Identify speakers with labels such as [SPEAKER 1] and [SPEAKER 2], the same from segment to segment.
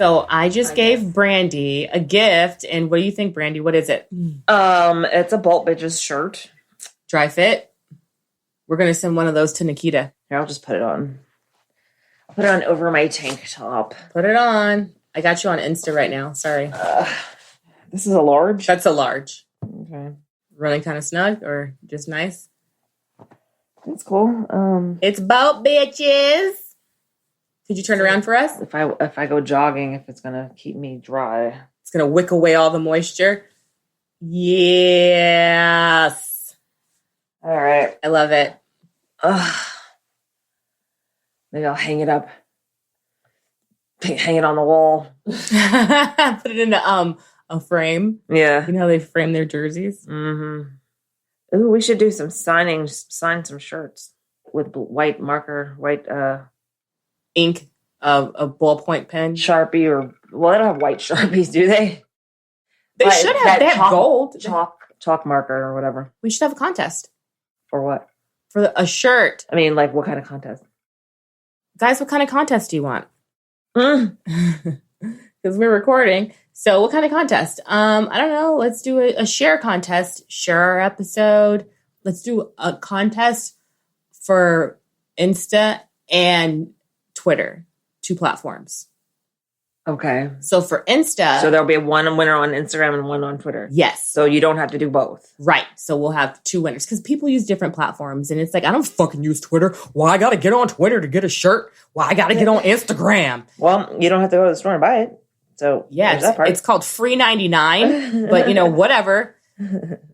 [SPEAKER 1] So I just gave Brandi a gift. And what do you think, Brandi? What is it?
[SPEAKER 2] It's a BOLP Bitches shirt.
[SPEAKER 1] Dry fit. We're going to send one of those to Nikita.
[SPEAKER 2] Here, I'll just put it on. I'll put it on over my tank top.
[SPEAKER 1] Put it on. I got you on Insta right now. Sorry.
[SPEAKER 2] This is a large?
[SPEAKER 1] That's a large.
[SPEAKER 2] Okay.
[SPEAKER 1] Running kind of snug or just nice?
[SPEAKER 2] That's cool.
[SPEAKER 1] It's BOLP Bitches. Could you turn around for us?
[SPEAKER 2] If I go jogging, if it's gonna keep me dry.
[SPEAKER 1] It's gonna wick away all the moisture. Yes.
[SPEAKER 2] All right.
[SPEAKER 1] I love it.
[SPEAKER 2] Maybe I'll hang it up. Hang it on the wall.
[SPEAKER 1] Put it in a frame.
[SPEAKER 2] Yeah.
[SPEAKER 1] You know how they frame their jerseys?
[SPEAKER 2] Mm-hmm. Ooh, we should do some sign some shirts with white marker, white
[SPEAKER 1] ink, a ballpoint pen,
[SPEAKER 2] Sharpie, or they don't have white Sharpies, do they?
[SPEAKER 1] They should have. They have gold
[SPEAKER 2] chalk marker or whatever.
[SPEAKER 1] We should have a contest.
[SPEAKER 2] For what?
[SPEAKER 1] For a shirt.
[SPEAKER 2] I mean, like, what kind of contest?
[SPEAKER 1] Guys, what kind of contest do you want? Because we're recording. So what kind of contest? I don't know. Let's do a share contest. Share our episode. Let's do a contest for Insta and Twitter, 2 platforms.
[SPEAKER 2] Okay.
[SPEAKER 1] So for Insta.
[SPEAKER 2] So there'll be one winner on Instagram and one on Twitter.
[SPEAKER 1] Yes.
[SPEAKER 2] So you don't have to do both.
[SPEAKER 1] Right. So we'll have 2 winners because people use different platforms. And it's like, I don't fucking use Twitter. Well, I got to get on Twitter to get a shirt. Well, I got to get on Instagram.
[SPEAKER 2] Well, you don't have to go to the store and buy it. So
[SPEAKER 1] yeah, it's called free 99, but whatever.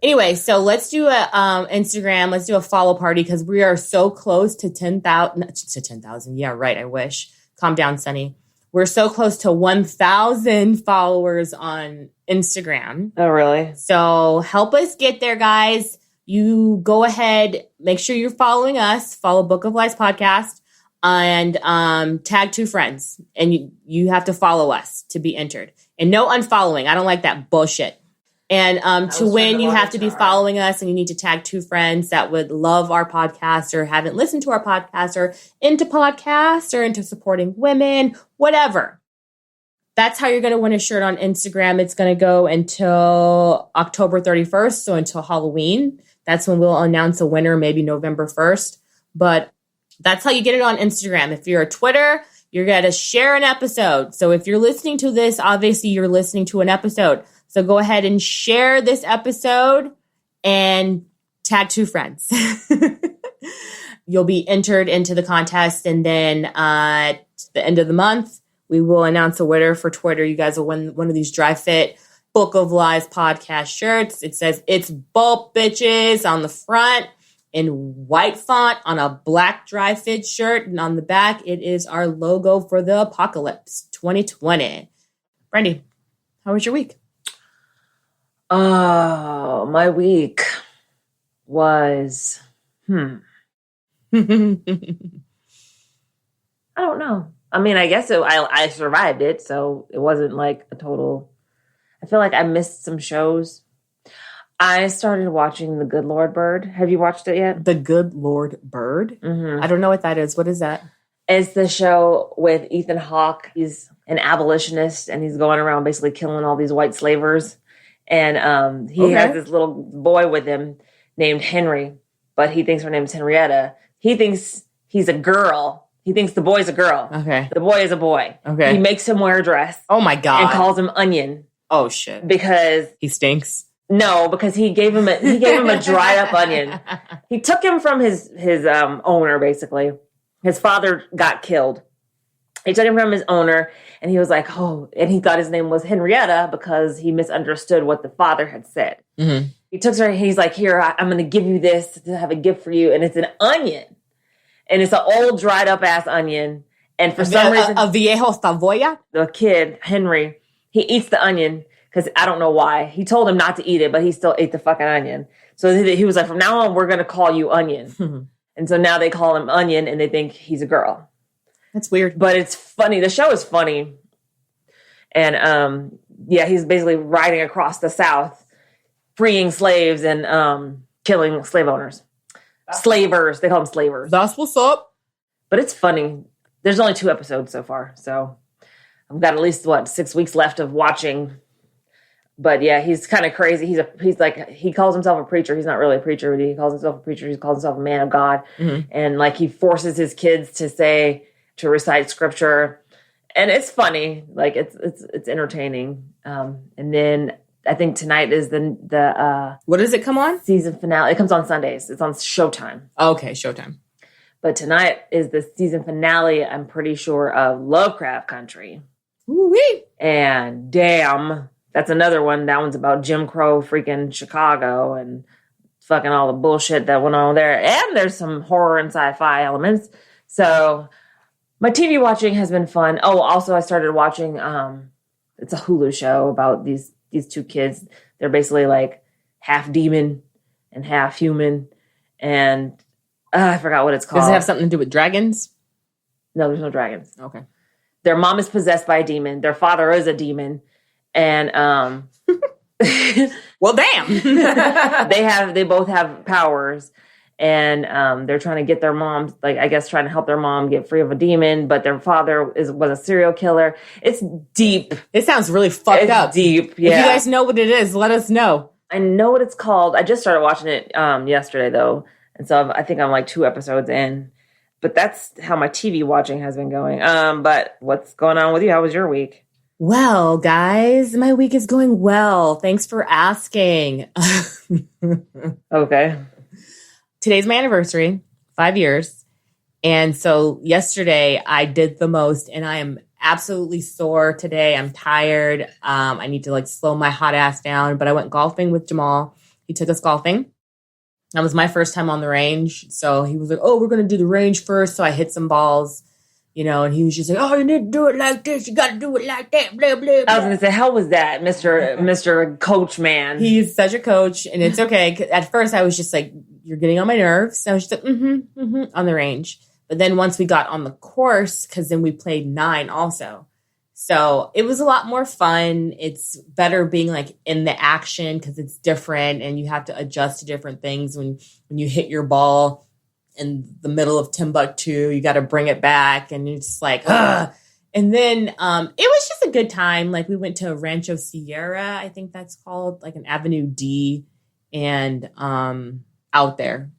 [SPEAKER 1] Anyway, so let's do a Instagram. Let's do a follow party because we are so close to 10,000. To 10,000. Yeah, right. I wish. Calm down, Sunny. We're so close to 1,000 followers on Instagram.
[SPEAKER 2] Oh, really?
[SPEAKER 1] So help us get there, guys. You go ahead, make sure you're following us. Follow Book of Lies podcast and tag 2 friends. And you have to follow us to be entered. And no unfollowing. I don't like that bullshit. And to win, you have to be following us and you need to tag 2 friends that would love our podcast or haven't listened to our podcast or into podcasts or into supporting women, whatever. That's how you're going to win a shirt on Instagram. It's going to go until October 31st, so until Halloween. That's when we'll announce a winner, maybe November 1st. But that's how you get it on Instagram. If you're a Twitter, you're going to share an episode. So if you're listening to this, obviously you're listening to an episode. So go ahead and share this episode and tag 2 friends. You'll be entered into the contest. And then at the end of the month, we will announce a winner for Twitter. You guys will win one of these dry fit Book of Lies podcast shirts. It says it's BOLP Bitches on the front in white font on a black dry fit shirt. And on the back, it is our logo for the apocalypse 2020. Brandi, how was your week?
[SPEAKER 2] Oh, my week was, I don't know. I mean, I guess I survived it, so it wasn't like a total, I feel like I missed some shows. I started watching The Good Lord Bird. Have you watched it yet?
[SPEAKER 1] The Good Lord Bird? Mm-hmm. I don't know what that is. What is that?
[SPEAKER 2] It's the show with Ethan Hawke. He's an abolitionist, and he's going around basically killing all these white slavers. And he has this little boy with him named Henry, but he thinks her name is Henrietta. He thinks he's a girl. He thinks the boy's a girl. Okay. The boy is a boy. Okay. He makes him wear a dress.
[SPEAKER 1] Oh, my God.
[SPEAKER 2] And calls him Onion.
[SPEAKER 1] Oh, shit.
[SPEAKER 2] Because...
[SPEAKER 1] he stinks?
[SPEAKER 2] No, because he gave him a dried up onion. He took him from his owner, basically. His father got killed. He took him from his owner, and he was like, oh, and he thought his name was Henrietta because he misunderstood what the father had said. Mm-hmm. He took her, he's like, here, I'm going to give you this to have a gift for you. And it's an onion. And it's an old dried up ass onion. And for some reason,
[SPEAKER 1] a viejo Savoya?
[SPEAKER 2] The kid, Henry, he eats the onion because I don't know why. He told him not to eat it, but he still ate the fucking onion. So he was like, from now on, we're going to call you Onion. And so now they call him Onion and they think he's a girl.
[SPEAKER 1] That's weird.
[SPEAKER 2] But it's funny. The show is funny. And he's basically riding across the South, freeing slaves and killing slave owners. Slavers. They call them slavers.
[SPEAKER 1] That's what's up.
[SPEAKER 2] But it's funny. There's only 2 episodes so far. So I've got at least 6 weeks left of watching. But yeah, he's kind of crazy. He's like, he calls himself a preacher. He's not really a preacher, but he calls himself a preacher. He calls himself a man of God. Mm-hmm. And like, he forces his kids to recite scripture. And it's funny. Like, it's entertaining. And then I think tonight is the
[SPEAKER 1] what does it come on?
[SPEAKER 2] Season finale. It comes on Sundays. It's on Showtime.
[SPEAKER 1] Okay, Showtime.
[SPEAKER 2] But tonight is the season finale, I'm pretty sure, of Lovecraft Country.
[SPEAKER 1] Woo-wee.
[SPEAKER 2] And damn, that's another one. That one's about Jim Crow freaking Chicago and fucking all the bullshit that went on there. And there's some horror and sci-fi elements. So my TV watching has been fun. Oh, also I started watching, it's a Hulu show about these two kids. They're basically like half demon and half human. And I forgot what it's called.
[SPEAKER 1] Does it have something to do with dragons?
[SPEAKER 2] No, there's no dragons.
[SPEAKER 1] Okay.
[SPEAKER 2] Their mom is possessed by a demon. Their father is a demon. And
[SPEAKER 1] well, damn.
[SPEAKER 2] they both have powers. And they're trying to get their mom, like, I guess trying to help their mom get free of a demon, but their father was a serial killer. It's deep.
[SPEAKER 1] It sounds really fucked up.
[SPEAKER 2] Deep, yeah.
[SPEAKER 1] If you guys know what it is, let us know.
[SPEAKER 2] I know what it's called. I just started watching it yesterday, though. And so I think I'm like 2 episodes in. But that's how my TV watching has been going. But what's going on with you? How was your week?
[SPEAKER 1] Well, guys, my week is going well. Thanks for asking.
[SPEAKER 2] Okay.
[SPEAKER 1] Today's my anniversary, 5 years. And so yesterday I did the most, and I am absolutely sore today. I'm tired. I need to like slow my hot ass down, but I went golfing with Jamal. He took us golfing. That was my first time on the range. So he was like, oh, we're going to do the range first. So I hit some balls, and he was just like, oh, you need to do it like this. You got to do it like that, blah, blah, blah.
[SPEAKER 2] I was going to say, how was that, Mr. Coach Man?
[SPEAKER 1] He's such a coach, and it's okay. At first, I was just like, you're getting on my nerves. I was just like, on the range. But then once we got on the course, because then we played 9 also. So it was a lot more fun. It's better being like in the action because it's different and you have to adjust to different things. When you hit your ball in the middle of Timbuktu, you got to bring it back and you're just like, ugh. And then it was just a good time. Like we went to Rancho Sierra, I think that's called, like an Avenue D, and out there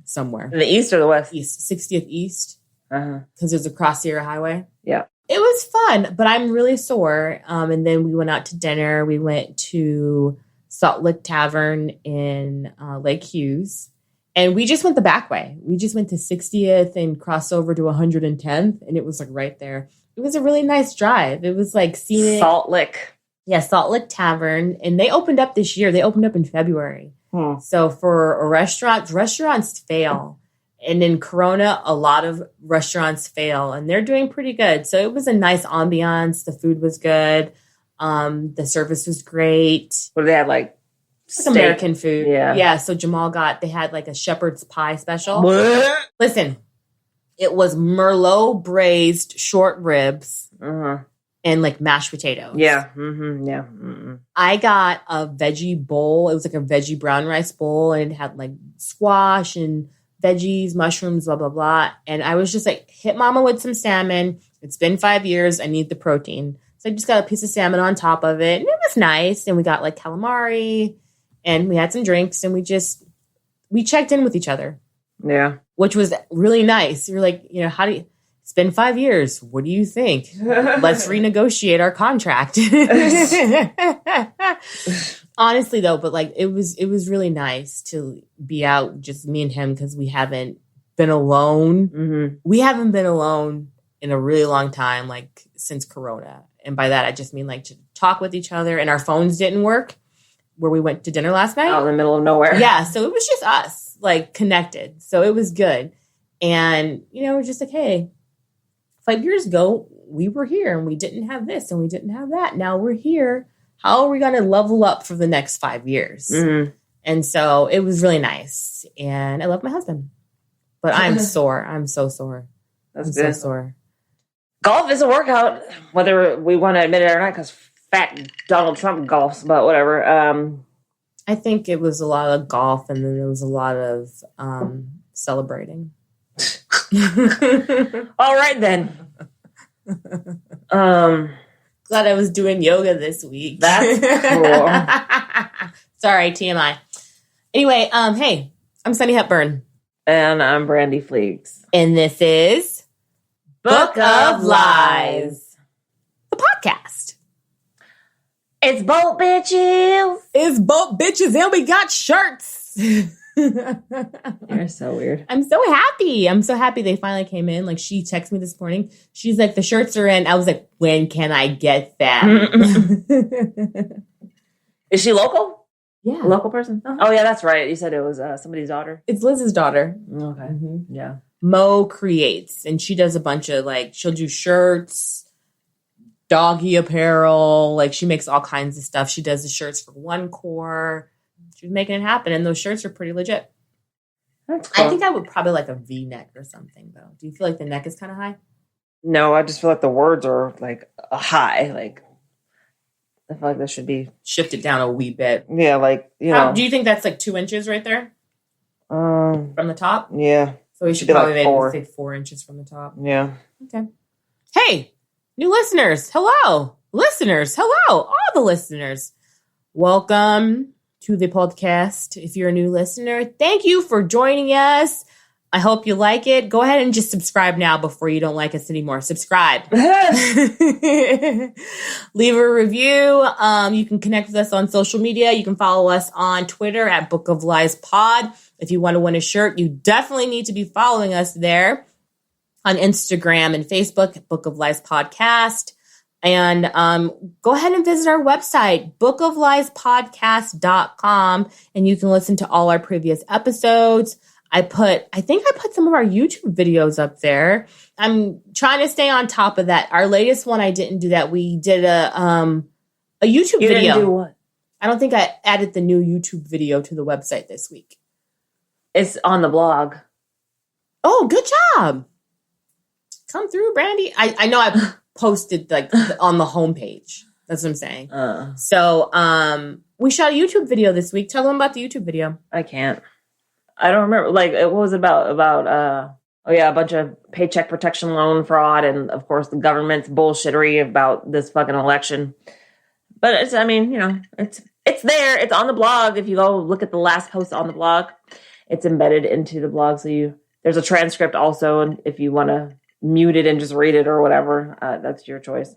[SPEAKER 1] somewhere.
[SPEAKER 2] In the east or the west?
[SPEAKER 1] East, 60th East. Because there's a Cross Sierra Highway.
[SPEAKER 2] Yeah.
[SPEAKER 1] It was fun, but I'm really sore. And then we went out to dinner. We went to Salt Lick Tavern in Lake Hughes. And we just went the back way. We just went to 60th and crossed over to 110th. And it was like right there. It was a really nice drive. It was like scenic.
[SPEAKER 2] Salt Lick.
[SPEAKER 1] Yeah, Salt Lick Tavern. And they opened up this year. They opened up in February. So for a restaurants fail. And in Corona, a lot of restaurants fail, and they're doing pretty good. So it was a nice ambiance. The food was good. The service was great.
[SPEAKER 2] What do they have, like
[SPEAKER 1] American food?
[SPEAKER 2] Yeah.
[SPEAKER 1] So Jamal they had like a shepherd's pie special.
[SPEAKER 2] What?
[SPEAKER 1] Listen, it was Merlot braised short ribs and like mashed potatoes.
[SPEAKER 2] Yeah. Mm-hmm. Yeah. Mm-hmm.
[SPEAKER 1] I got a veggie bowl. It was like a veggie brown rice bowl, and it had like squash and veggies, mushrooms, blah, blah, blah. And I was just like, hit mama with some salmon. It's been 5 years. I need the protein. So I just got a piece of salmon on top of it. And it was nice. And we got like calamari and we had some drinks and we checked in with each other.
[SPEAKER 2] Yeah. Which
[SPEAKER 1] was really nice. You're like, it's been 5 years. What do you think? Let's renegotiate our contract. Honestly, though, but like it was really nice to be out, just me and him, because we haven't been alone. Mm-hmm. We haven't been alone in a really long time, like since Corona. And by that, I just mean like to talk with each other. And our phones didn't work where we went to dinner last night.
[SPEAKER 2] Out in the middle of nowhere.
[SPEAKER 1] Yeah, so it was just us, like connected. So it was good. And, we're just like, hey, 5 years ago, we were here and we didn't have this and we didn't have that. Now we're here. How are we going to level up for the next 5 years? Mm-hmm. And so it was really nice. And I love my husband. But I'm sore. I'm so sore.
[SPEAKER 2] I'm
[SPEAKER 1] so sore.
[SPEAKER 2] Golf is a workout, whether we want to admit it or not, because fat Donald Trump golfs, but whatever.
[SPEAKER 1] I think it was a lot of golf, and then there was a lot of celebrating.
[SPEAKER 2] All right, then.
[SPEAKER 1] Glad I was doing yoga this week.
[SPEAKER 2] That's cool.
[SPEAKER 1] Sorry, TMI. Anyway, hey, I'm Sunni Hepburn.
[SPEAKER 2] And I'm Brandi Fleeks.
[SPEAKER 1] And this is Book of Lies, the podcast.
[SPEAKER 2] It's BOLP bitches.
[SPEAKER 1] It's BOLP bitches, and we got shirts.
[SPEAKER 2] You're so weird.
[SPEAKER 1] I'm so happy. I'm so happy they finally came in. Like, she texted me this morning. She's like, the shirts are in. I was like, when can I get that?
[SPEAKER 2] Is she local?
[SPEAKER 1] Yeah.
[SPEAKER 2] A local person? Uh-huh. Oh, yeah, that's right. You said it was somebody's daughter.
[SPEAKER 1] It's Liz's daughter.
[SPEAKER 2] Okay. Mm-hmm. Yeah.
[SPEAKER 1] Mo creates, and she does a bunch of, like, she'll do shirts, doggy apparel. Like, she makes all kinds of stuff. She does the shirts for One Core. She's making it happen, and those shirts are pretty legit.
[SPEAKER 2] That's cool.
[SPEAKER 1] I think I would probably like a V-neck or something, though. Do you feel like the neck is kind of high?
[SPEAKER 2] No, I just feel like the words are, like, a high. Like, I feel like this should be
[SPEAKER 1] shifted down a wee bit.
[SPEAKER 2] Yeah, like, you know.
[SPEAKER 1] Do you think that's like 2 inches right there? From the top?
[SPEAKER 2] Yeah.
[SPEAKER 1] So we should probably make 4 inches from the top.
[SPEAKER 2] Yeah.
[SPEAKER 1] Okay. Hey, new listeners. Hello. Listeners. Hello. All the listeners. Welcome to the podcast. If you're a new listener, thank you for joining us. I hope you like it. Go ahead and just subscribe now before you don't like us anymore. Subscribe. Leave a review. You can connect with us on social media. You can follow us on Twitter at Book of Lies Pod. If you want to win a shirt, you definitely need to be following us there. On Instagram and Facebook, Book of Lies Podcast. And go ahead and visit our website, bookofliespodcast.com, and you can listen to all our previous episodes. I think I put some of our YouTube videos up there. I'm trying to stay on top of that. Our latest one, I didn't do that. We did a YouTube video.
[SPEAKER 2] You didn't do what?
[SPEAKER 1] I don't think I added the new YouTube video to the website this week.
[SPEAKER 2] It's on the blog.
[SPEAKER 1] Oh, good job. Come through, Brandi. I know I posted like on the homepage. That's what I'm saying. So we shot a YouTube video this week. Tell them about the YouTube video.
[SPEAKER 2] I can't. I don't remember. Like, it was about a bunch of paycheck protection loan fraud, and of course the government's bullshittery about this fucking election. But it's there. It's on the blog. If you go look at the last post on the blog, it's embedded into the blog. So there's a transcript also, and if you want to mute it and just read it or whatever, that's your choice.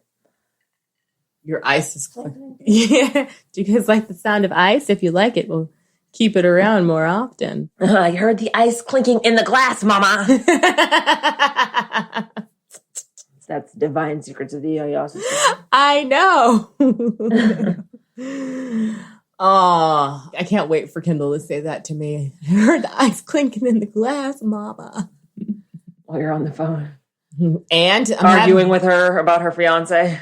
[SPEAKER 1] Your ice is clicking. Yeah. Do you guys like the sound of ice? If you like it, we'll keep it around more often.
[SPEAKER 2] I heard the ice clinking in the glass, mama. That's divine secrets of the yo-yo system.
[SPEAKER 1] I know. Oh, I can't wait for Kendall to say that to me. I heard the ice clinking in the glass, mama.
[SPEAKER 2] While you're on the phone.
[SPEAKER 1] And I'm
[SPEAKER 2] arguing with her about her fiance.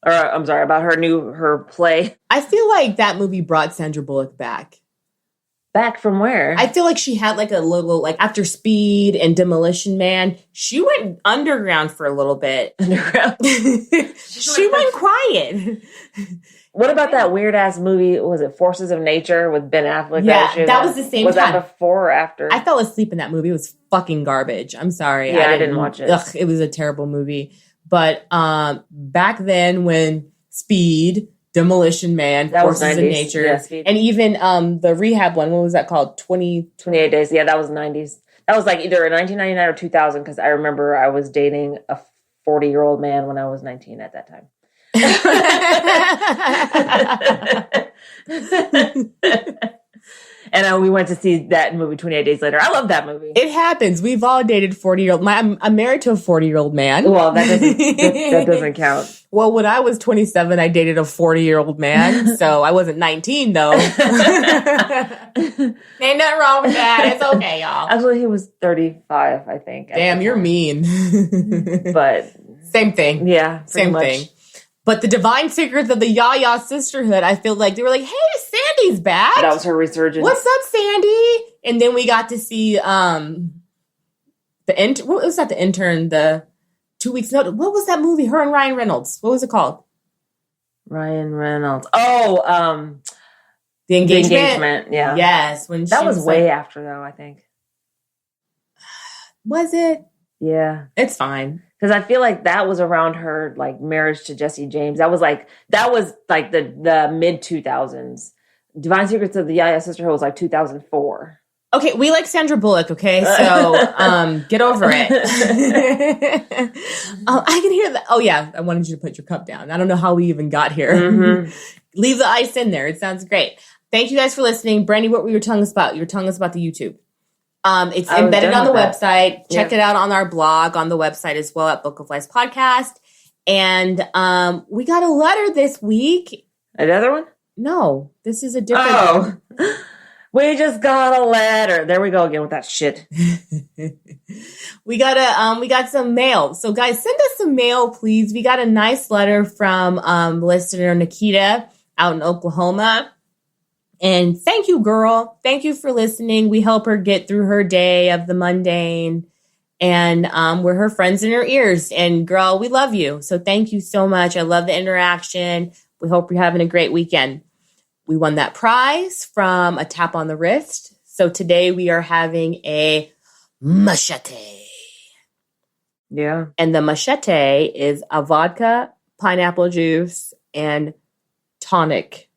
[SPEAKER 2] Or, I'm sorry, about her play.
[SPEAKER 1] I feel like that movie brought Sandra Bullock back.
[SPEAKER 2] Back from where?
[SPEAKER 1] I feel like she had like a little, like after Speed and Demolition Man, she went underground for a little bit.
[SPEAKER 2] Underground?
[SPEAKER 1] She went quiet.
[SPEAKER 2] What about that weird ass movie? Was it Forces of Nature with Ben Affleck?
[SPEAKER 1] Yeah, that was the same time.
[SPEAKER 2] Was that before or after?
[SPEAKER 1] I fell asleep in that movie. It was fucking garbage. I'm sorry.
[SPEAKER 2] Yeah, I didn't watch it.
[SPEAKER 1] Ugh, it was a terrible movie. But back then when Speed, Demolition Man,
[SPEAKER 2] that
[SPEAKER 1] Forces of
[SPEAKER 2] 90s.
[SPEAKER 1] Nature,
[SPEAKER 2] yeah,
[SPEAKER 1] and even the rehab one, what was that called? 28
[SPEAKER 2] Days. Yeah, that was 90s. That was like either 1999 or 2000 because I remember I was dating a 40-year-old man when I was 19 at that time. And we went to see that movie 28 Days Later. I love that movie.
[SPEAKER 1] It happens. We've all dated 40-year-old. I'm married to a 40-year-old man.
[SPEAKER 2] Well, that doesn't count.
[SPEAKER 1] Well, when I was 27, I dated a 40-year-old man. So I wasn't 19, though. Ain't nothing wrong with that. It's okay, y'all.
[SPEAKER 2] Actually, he was 35, I think.
[SPEAKER 1] Damn, you're mean.
[SPEAKER 2] But
[SPEAKER 1] same thing.
[SPEAKER 2] Yeah,
[SPEAKER 1] same thing. But the divine secrets of the Yaya sisterhood, I feel like they were like, hey, Sandy's back.
[SPEAKER 2] That was her resurgence.
[SPEAKER 1] What's up, Sandy? And then we got to see what was that? The intern, the 2 weeks notice. What was that movie? Her and Ryan Reynolds. What was it called?
[SPEAKER 2] Ryan Reynolds. Oh,
[SPEAKER 1] The Engagement.
[SPEAKER 2] The Engagement, yeah.
[SPEAKER 1] Yes.
[SPEAKER 2] That was way after, though, I think.
[SPEAKER 1] Was it?
[SPEAKER 2] Yeah.
[SPEAKER 1] It's fine.
[SPEAKER 2] Because I feel like that was around her like marriage to Jesse James. That was like the mid 2000s. Divine Secrets of the Yaya Sisterhood was like 2004.
[SPEAKER 1] Okay, we like Sandra Bullock, okay? So get over it. I can hear that. Oh, yeah, I wanted you to put your cup down. I don't know how we even got here.
[SPEAKER 2] Mm-hmm.
[SPEAKER 1] Leave the ice in there. It sounds great. Thank you guys for listening. Brandi, what were you telling us about? You were telling us about the YouTube. It's embedded on the website. Check it out on our blog on the website as well at Book of Lies Podcast. And we got a letter this week.
[SPEAKER 2] Another one?
[SPEAKER 1] No, this is a different one.
[SPEAKER 2] We just got a letter. There we go again with that shit.
[SPEAKER 1] we got some mail. So guys, send us some mail, please. We got a nice letter from listener Nikita out in Oklahoma. And thank you, girl. Thank you for listening. We help her get through her day of the mundane. And we're her friends in her ears. And girl, we love you. So thank you so much. I love the interaction. We hope you're having a great weekend. We won that prize from a tap on the wrist. So today we are having a machete.
[SPEAKER 2] Yeah.
[SPEAKER 1] And the machete is a vodka, pineapple juice, and tonic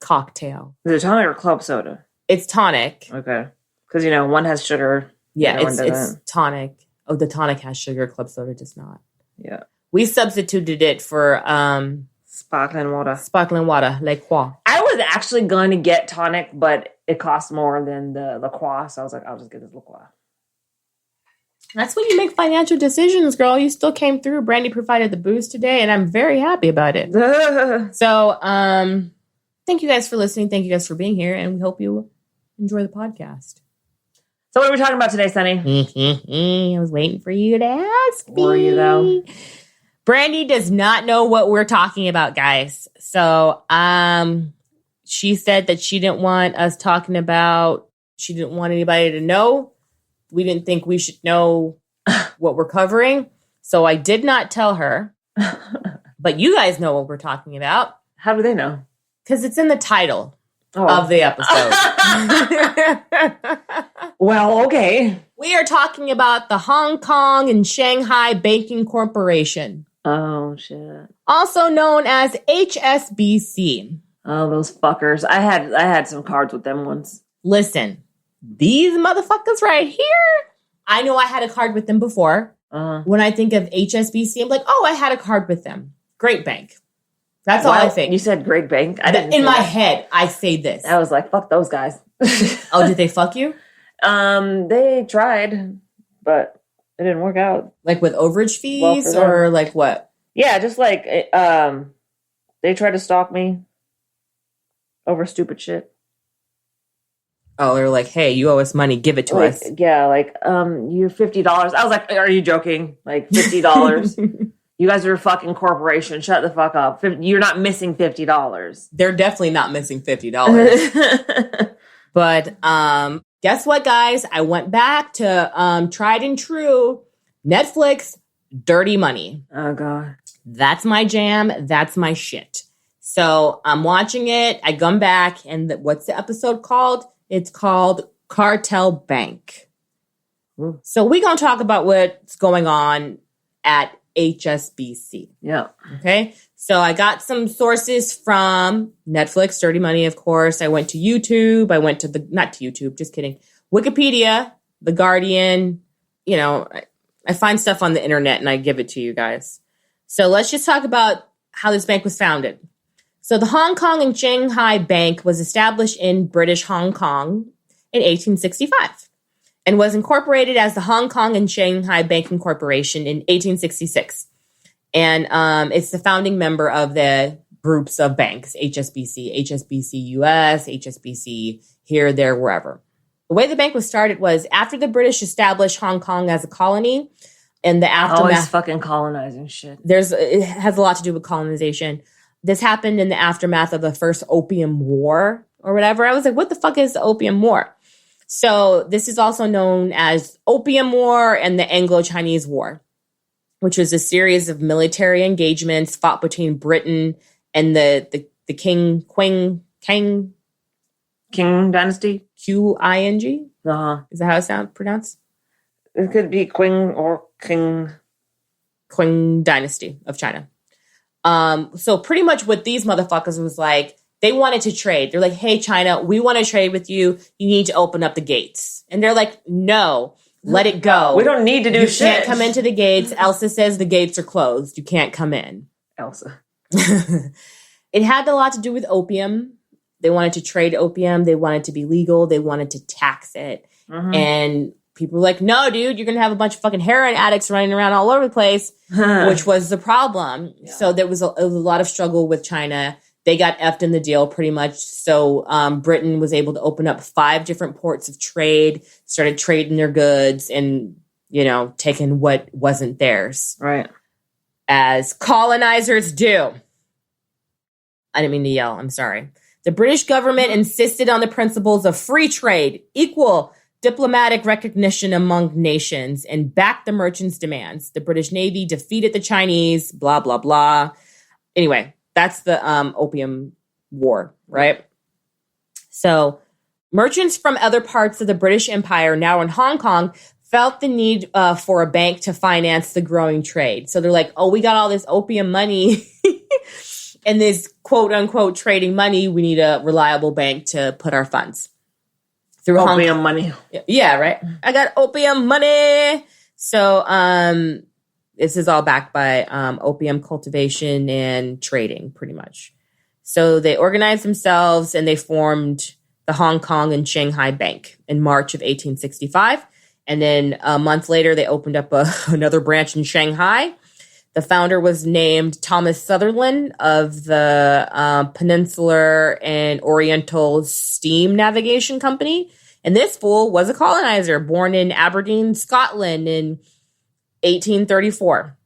[SPEAKER 1] cocktail.
[SPEAKER 2] Is it tonic or club soda?
[SPEAKER 1] It's tonic.
[SPEAKER 2] Okay. Because, one has sugar.
[SPEAKER 1] Yeah, it's tonic. Oh, the tonic has sugar. Club soda does not.
[SPEAKER 2] Yeah.
[SPEAKER 1] We substituted it for
[SPEAKER 2] sparkling water.
[SPEAKER 1] Sparkling water, La Croix.
[SPEAKER 2] I was actually going to get tonic, but it costs more than the La Croix. So I was like, I'll just get this La Croix.
[SPEAKER 1] That's when you make financial decisions, girl. You still came through. Brandi provided the booze today, and I'm very happy about it. So, thank you guys for listening. Thank you guys for being here, and we hope you enjoy the podcast.
[SPEAKER 2] So what are we talking about today, Sunny?
[SPEAKER 1] I was waiting for you to ask me.
[SPEAKER 2] Were you, though?
[SPEAKER 1] Brandi does not know what we're talking about, guys. So, she said that she didn't want us talking about, she didn't want anybody to know. We didn't think we should know what we're covering. So I did not tell her. But you guys know what we're talking about.
[SPEAKER 2] How do they know?
[SPEAKER 1] Because it's in the title of the episode.
[SPEAKER 2] Well, okay.
[SPEAKER 1] We are talking about the Hong Kong and Shanghai Banking Corporation.
[SPEAKER 2] Oh, shit.
[SPEAKER 1] Also known as HSBC.
[SPEAKER 2] Oh, those fuckers. I had some cards with them once.
[SPEAKER 1] Listen, these motherfuckers right here, I know I had a card with them before. When I think of HSBC, I'm like, oh, I had a card with them. Great bank. That's all I think.
[SPEAKER 2] You said great bank?
[SPEAKER 1] In my head, I say this.
[SPEAKER 2] I was like, fuck those guys.
[SPEAKER 1] Oh, did they fuck you?
[SPEAKER 2] They tried, but it didn't work out.
[SPEAKER 1] Like with overage fees or like what?
[SPEAKER 2] Yeah, just like they tried to stalk me over stupid shit.
[SPEAKER 1] Oh, they're like, hey, you owe us money, give it to us.
[SPEAKER 2] Yeah, like, you're $50. I was like, are you joking? Like $50. You guys are a fucking corporation. Shut the fuck up. You're not missing $50.
[SPEAKER 1] They're definitely not missing $50. But guess what, guys? I went back to tried and true Netflix, Dirty Money.
[SPEAKER 2] Oh, God.
[SPEAKER 1] That's my jam. That's my shit. So I'm watching it. I come back, and what's the episode called? It's called Cartel Bank.
[SPEAKER 2] Ooh.
[SPEAKER 1] So we're going to talk about what's going on at HSBC.
[SPEAKER 2] Yeah.
[SPEAKER 1] Okay. So I got some sources from Netflix, Dirty Money, of course. I went to YouTube. I went to not to YouTube, just kidding. Wikipedia, The Guardian. I find stuff on the internet and I give it to you guys. So let's just talk about how this bank was founded. So the Hong Kong and Shanghai Bank was established in British Hong Kong in 1865 and was incorporated as the Hong Kong and Shanghai Banking Corporation in 1866. And it's the founding member of the groups of banks, HSBC, HSBC US, HSBC here, there, wherever. The way the bank was started was after the British established Hong Kong as a colony and the aftermath.
[SPEAKER 2] Always fucking colonizing shit.
[SPEAKER 1] It has a lot to do with colonization. This happened in the aftermath of the first Opium War or whatever. I was like, what the fuck is the Opium War? So this is also known as Opium War and the Anglo-Chinese War, which was a series of military engagements fought between Britain and the Qing
[SPEAKER 2] King Dynasty?
[SPEAKER 1] Qing.
[SPEAKER 2] Uh-huh.
[SPEAKER 1] Is that how it's pronounced?
[SPEAKER 2] It could be Qing or King.
[SPEAKER 1] Qing dynasty of China. So pretty much what these motherfuckers was like, they wanted to trade. They're like, hey, China, we want to trade with you. You need to open up the gates. And they're like, no, let it go.
[SPEAKER 2] We don't need to do shit.
[SPEAKER 1] You can't come into the gates. Elsa says the gates are closed. You can't come in.
[SPEAKER 2] Elsa.
[SPEAKER 1] It had a lot to do with opium. They wanted to trade opium. They wanted to be legal. They wanted to tax it. Mm-hmm. And people were like, no, dude, you're going to have a bunch of fucking heroin addicts running around all over the place, which was the problem. Yeah. So there was a lot of struggle with China. They got effed in the deal pretty much. So Britain was able to open up 5 different ports of trade, started trading their goods and, taking what wasn't theirs.
[SPEAKER 2] Right.
[SPEAKER 1] As colonizers do. I didn't mean to yell. I'm sorry. The British government insisted on the principles of free trade, equal diplomatic recognition among nations, and backed the merchants' demands. The British Navy defeated the Chinese, blah, blah, blah. Anyway, that's the Opium War, right? So merchants from other parts of the British Empire, now in Hong Kong, felt the need for a bank to finance the growing trade. So they're like, oh, we got all this opium money and this quote-unquote trading money. We need a reliable bank to put our funds. Through
[SPEAKER 2] opium money.
[SPEAKER 1] Yeah, right. I got opium money. So this is all backed by opium cultivation and trading, pretty much. So they organized themselves and they formed the Hong Kong and Shanghai Bank in March of 1865. And then a month later, they opened up another branch in Shanghai. The founder was named Thomas Sutherland of the Peninsular and Oriental Steam Navigation Company. And this fool was a colonizer born in Aberdeen, Scotland in 1834.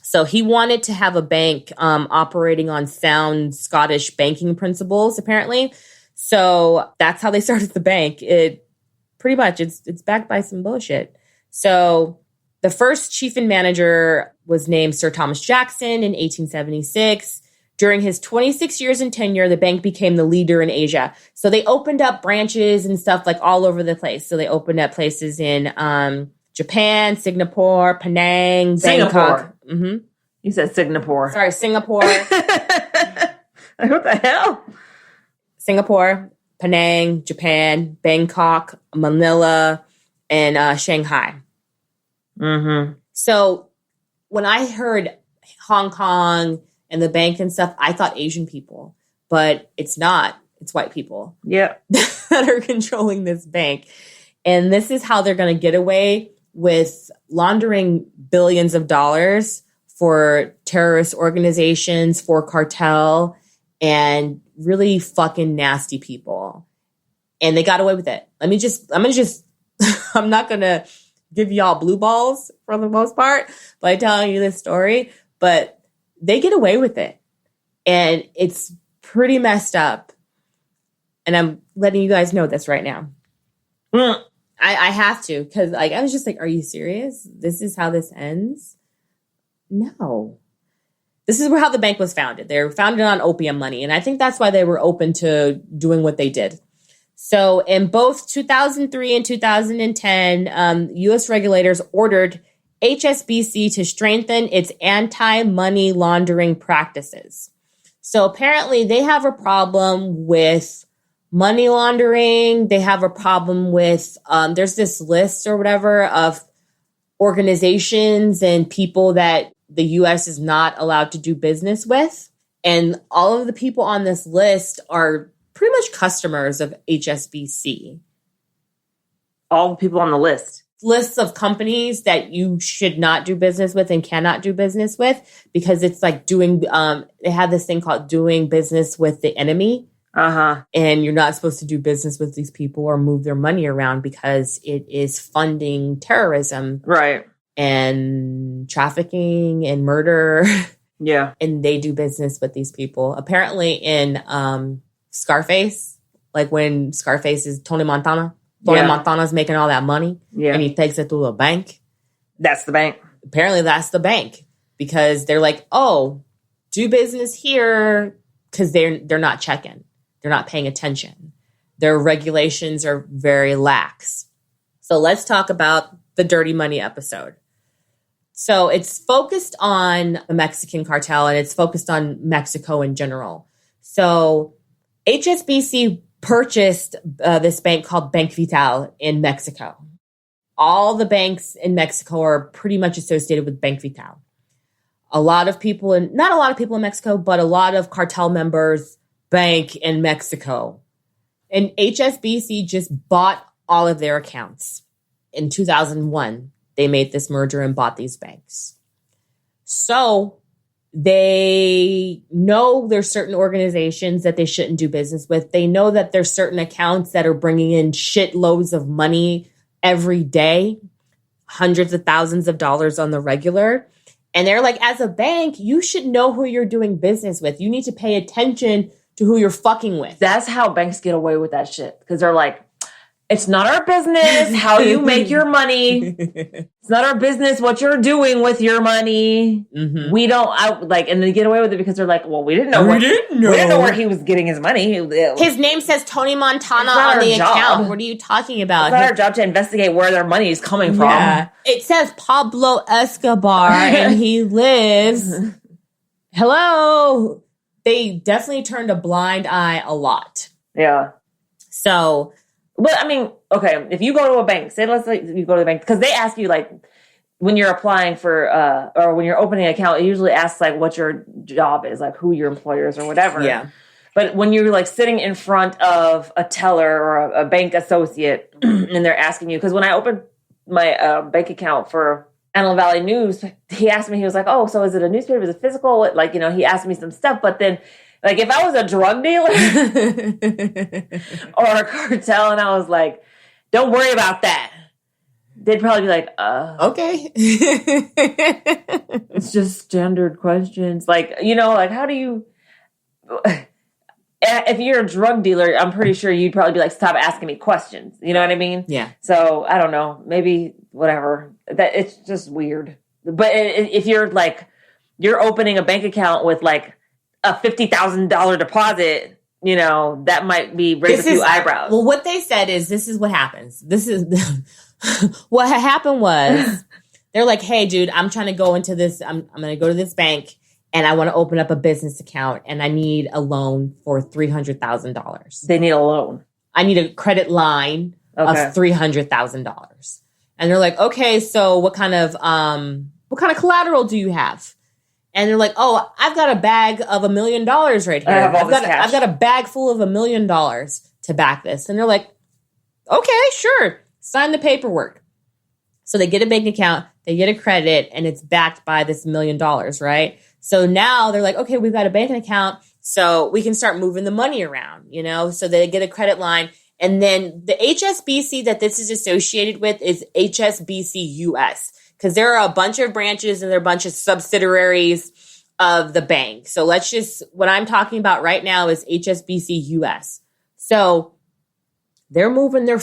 [SPEAKER 1] So he wanted to have a bank operating on sound Scottish banking principles, apparently. So that's how they started the bank. It pretty much, it's backed by some bullshit. So the first chief and manager was named Sir Thomas Jackson in 1876. During his 26 years in tenure, the bank became the leader in Asia. So they opened up branches and stuff like all over the place. So they opened up places in Japan, Singapore, Penang, Bangkok. Mm-hmm.
[SPEAKER 2] You said Singapore.
[SPEAKER 1] Sorry, Singapore.
[SPEAKER 2] What the hell?
[SPEAKER 1] Singapore, Penang, Japan, Bangkok, Manila, and Shanghai.
[SPEAKER 2] Mm-hmm.
[SPEAKER 1] So when I heard Hong Kong and the bank and stuff, I thought Asian people, but it's not. It's white people.
[SPEAKER 2] Yeah.
[SPEAKER 1] that are controlling this bank. And this is how they're going to get away with laundering billions of dollars for terrorist organizations, for cartel, and really fucking nasty people. And they got away with it. I'm not going to give y'all blue balls for the most part by telling you this story, but they get away with it. And it's pretty messed up. And I'm letting you guys know this right now. I have to, because I was just like, are you serious? This is how this ends? No. This is how the bank was founded. They were founded on opium money. And I think that's why they were open to doing what they did. So in both 2003 and 2010, U.S. regulators ordered HSBC to strengthen its anti-money laundering practices. So apparently they have a problem with money laundering. They have a problem with, there's this list or whatever of organizations and people that the U.S. is not allowed to do business with. And all of the people on this list are pretty much customers of HSBC.
[SPEAKER 2] All the people on the list.
[SPEAKER 1] Lists of companies that you should not do business with and cannot do business with, because it's like doing, they have this thing called doing business with the enemy.
[SPEAKER 2] Uh-huh.
[SPEAKER 1] And you're not supposed to do business with these people or move their money around because it is funding terrorism.
[SPEAKER 2] Right.
[SPEAKER 1] And trafficking and murder.
[SPEAKER 2] Yeah.
[SPEAKER 1] And they do business with these people. Apparently in Scarface, like when Scarface is Tony Montana. Tony Montana's making all that money.
[SPEAKER 2] Yeah.
[SPEAKER 1] And he takes it to a bank.
[SPEAKER 2] That's the bank.
[SPEAKER 1] Apparently that's the bank. Because they're like, oh, do business here, because they're not checking. They're not paying attention. Their regulations are very lax. So let's talk about the Dirty Money episode. So it's focused on the Mexican cartel and it's focused on Mexico in general. So HSBC purchased this bank called Bank Vital in Mexico. All the banks in Mexico are pretty much associated with Bank Vital. Not a lot of people in Mexico, but a lot of cartel members bank in Mexico. And HSBC just bought all of their accounts. In 2001, they made this merger and bought these banks. So they know there's certain organizations that they shouldn't do business with. They know that there's certain accounts that are bringing in shitloads of money every day, hundreds of thousands of dollars on the regular. And they're like, as a bank, you should know who you're doing business with. You need to pay attention to who you're fucking with.
[SPEAKER 2] That's how banks get away with that shit. Because they're like, it's not our business how you make your money. It's not our business what you're doing with your money. Mm-hmm. We don't and they get away with it because they're like, well, we didn't know where he was getting his money.
[SPEAKER 1] His name says Tony Montana on the account. What are you talking about?
[SPEAKER 2] It's not our job to investigate where their money is coming from. Yeah.
[SPEAKER 1] It says Pablo Escobar and he lives. Hello. They definitely turned a blind eye a lot.
[SPEAKER 2] Yeah.
[SPEAKER 1] So,
[SPEAKER 2] but I mean, okay, if you go to a bank, let's say you go to the bank, because they ask you like when you're applying for or when you're opening an account, it usually asks like what your job is, like who your employer is or whatever.
[SPEAKER 1] Yeah.
[SPEAKER 2] But when you're like sitting in front of a teller or a bank associate and they're asking you, because when I opened my bank account for Antelope Valley News, he asked me, he was like, oh, so is it a newspaper? Is it physical? Like, he asked me some stuff, but then like if I was a drug dealer or a cartel and I was like, don't worry about that, they'd probably be like,
[SPEAKER 1] okay.
[SPEAKER 2] It's just standard questions. Like, like how do you, if you're a drug dealer, I'm pretty sure you'd probably be like, stop asking me questions. You know what I mean?
[SPEAKER 1] Yeah.
[SPEAKER 2] So I don't know, maybe whatever, that it's just weird. But if you're like, you're opening a bank account with like a $50,000 deposit, that might be raise a few eyebrows.
[SPEAKER 1] Well, what they said is, this is what happens. This is what happened was they're like, hey, dude, I'm trying to go into this. I'm going to go to this bank and I want to open up a business account and I need a loan for $300,000.
[SPEAKER 2] They need a loan.
[SPEAKER 1] I need a credit line of $300,000. And they're like, okay, so what kind of collateral do you have? And they're like, oh, I've got a bag of $1 million right here. I've got a bag full of $1 million to back this. And they're like, okay, sure. Sign the paperwork. So they get a bank account, they get a credit, and it's backed by this $1 million, right? So now they're like, okay, we've got a bank account, so we can start moving the money around, So they get a credit line. And then the HSBC that this is associated with is HSBC US. Because there are a bunch of branches and there are a bunch of subsidiaries of the bank. So what I'm talking about right now is HSBC US. So they're moving their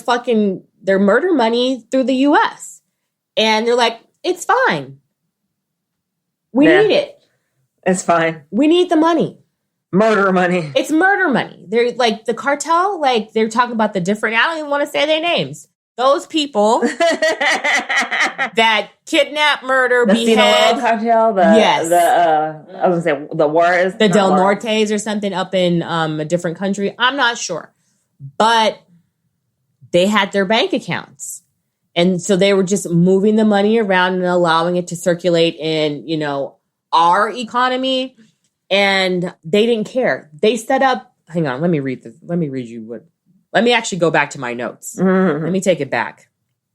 [SPEAKER 1] murder money through the US. And they're like, it's fine. We need it.
[SPEAKER 2] It's fine.
[SPEAKER 1] We need the money.
[SPEAKER 2] Murder money.
[SPEAKER 1] It's murder money. They're like the cartel, like they're talking about I don't even want to say their names. Those people that kidnap, murder, behead.
[SPEAKER 2] Cartel,
[SPEAKER 1] yes.
[SPEAKER 2] I was going to say the Juarez.
[SPEAKER 1] The Del Nortes or something up in a different country. I'm not sure. But they had their bank accounts. And so they were just moving the money around and allowing it to circulate in, our economy. And they didn't care. They set up, hang on, let me read this. Let me actually go back to my notes.
[SPEAKER 2] Mm-hmm.
[SPEAKER 1] Let me take it back.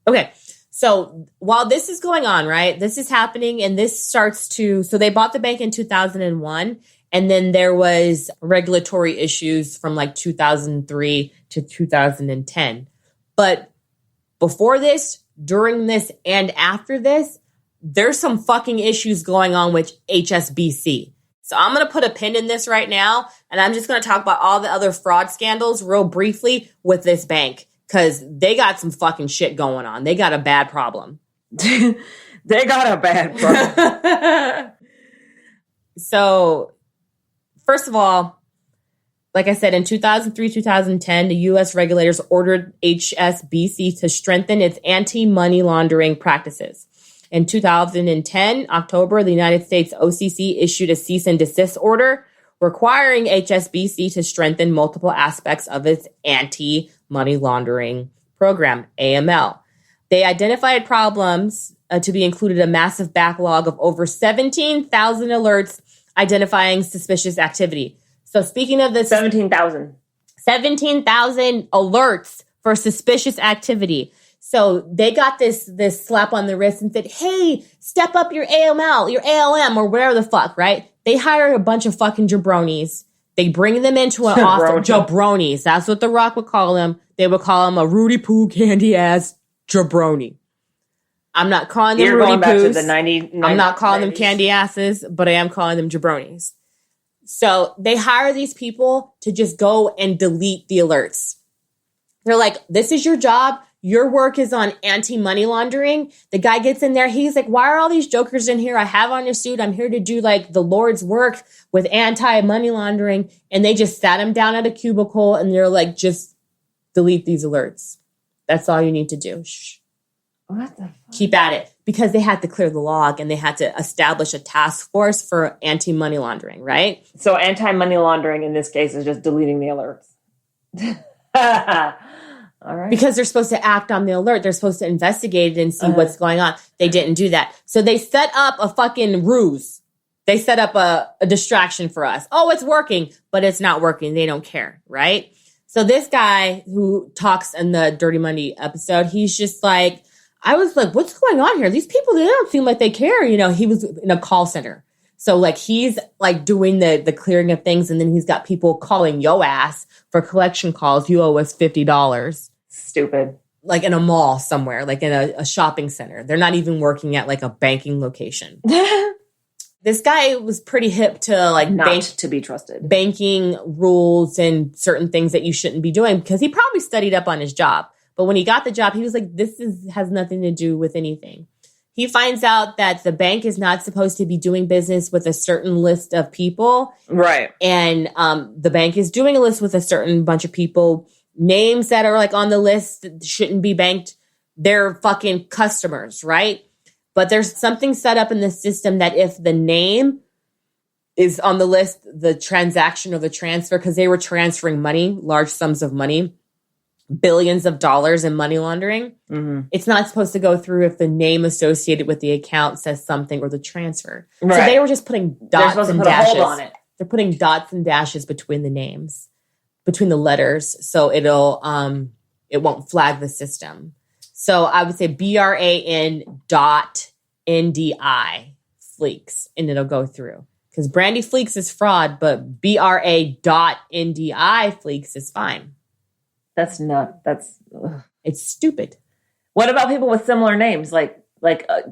[SPEAKER 1] Okay. So while this is going on, right, this is happening and this starts so they bought the bank in 2001 and then there was regulatory issues from like 2003 to 2010. But before this, during this, and after this, there's some fucking issues going on with HSBC. So I'm going to put a pin in this right now, and I'm just going to talk about all the other fraud scandals real briefly with this bank, because they got some fucking shit going on. They got a bad problem.
[SPEAKER 2] They got a bad problem.
[SPEAKER 1] So, first of all, like I said, in 2003, 2010, the U.S. regulators ordered HSBC to strengthen its anti-money laundering practices. In 2010, October, the United States OCC issued a cease and desist order requiring HSBC to strengthen multiple aspects of its anti-money laundering program, AML. They identified problems to be included a massive backlog of over 17,000 alerts identifying suspicious activity. So speaking of this...
[SPEAKER 2] 17,000
[SPEAKER 1] alerts for suspicious activity. So they got this slap on the wrist and said, hey, step up your AML, your ALM, or whatever the fuck, right? They hired a bunch of fucking jabronis. They bring them into an office. Jabronis. That's what The Rock would call them. They would call him a Rudy Poo candy ass jabroni. I'm not calling them Rudy Poos. I'm not calling them candy asses, but I am calling them jabronis. So they hire these people to just go and delete the alerts. They're like, this is your job. Your work is on anti-money laundering. The guy gets in there. He's like, why are all these jokers in here? I have on your suit. I'm here to do like the Lord's work with anti-money laundering. And they just sat him down at a cubicle and they're like, just delete these alerts. That's all you need to do. Shh.
[SPEAKER 2] What the fuck?
[SPEAKER 1] Keep at it. Because they had to clear the log and they had to establish a task force for anti-money laundering, right?
[SPEAKER 2] So anti-money laundering in this case is just deleting the alerts. All right.
[SPEAKER 1] Because they're supposed to act on the alert. They're supposed to investigate it and see what's going on. They didn't do that. So they set up a fucking ruse. They set up a distraction for us. Oh, it's working, but it's not working. They don't care, right? So this guy who talks in the Dirty Money episode, he's just like, I was like, what's going on here? These people, they don't seem like they care. You know, he was in a call center. So like he's like doing the clearing of things. And then he's got people calling yo ass for collection calls. You owe us $50.
[SPEAKER 2] Stupid.
[SPEAKER 1] Like in a mall somewhere, like in a shopping center. They're not even working at like a banking location. This guy was pretty hip to like
[SPEAKER 2] not to be trusted.
[SPEAKER 1] Banking rules and certain things that you shouldn't be doing because he probably studied up on his job. But when he got the job, he was like, has nothing to do with anything. He finds out that the bank is not supposed to be doing business with a certain list of people.
[SPEAKER 2] Right.
[SPEAKER 1] And the bank is doing a list with a certain bunch of people. Names that are like on the list shouldn't be banked. They're fucking customers, right? But there's something set up in the system that if the name is on the list, the transaction or the transfer, because they were transferring money, large sums of money, billions of dollars in money laundering. Mm-hmm. It's not supposed to go through if the name associated with the account says something or the transfer. Right. So they were just putting dots and dashes. A hold on it. They're putting dots and dashes between the names, between the letters, so it won't flag the system. So I would say BRAN.NDI Fleeks, and it'll go through. Because Brandi Fleeks is fraud, but BRA.NDI Fleeks is fine.
[SPEAKER 2] That's not.
[SPEAKER 1] It's stupid.
[SPEAKER 2] What about people with similar names? Like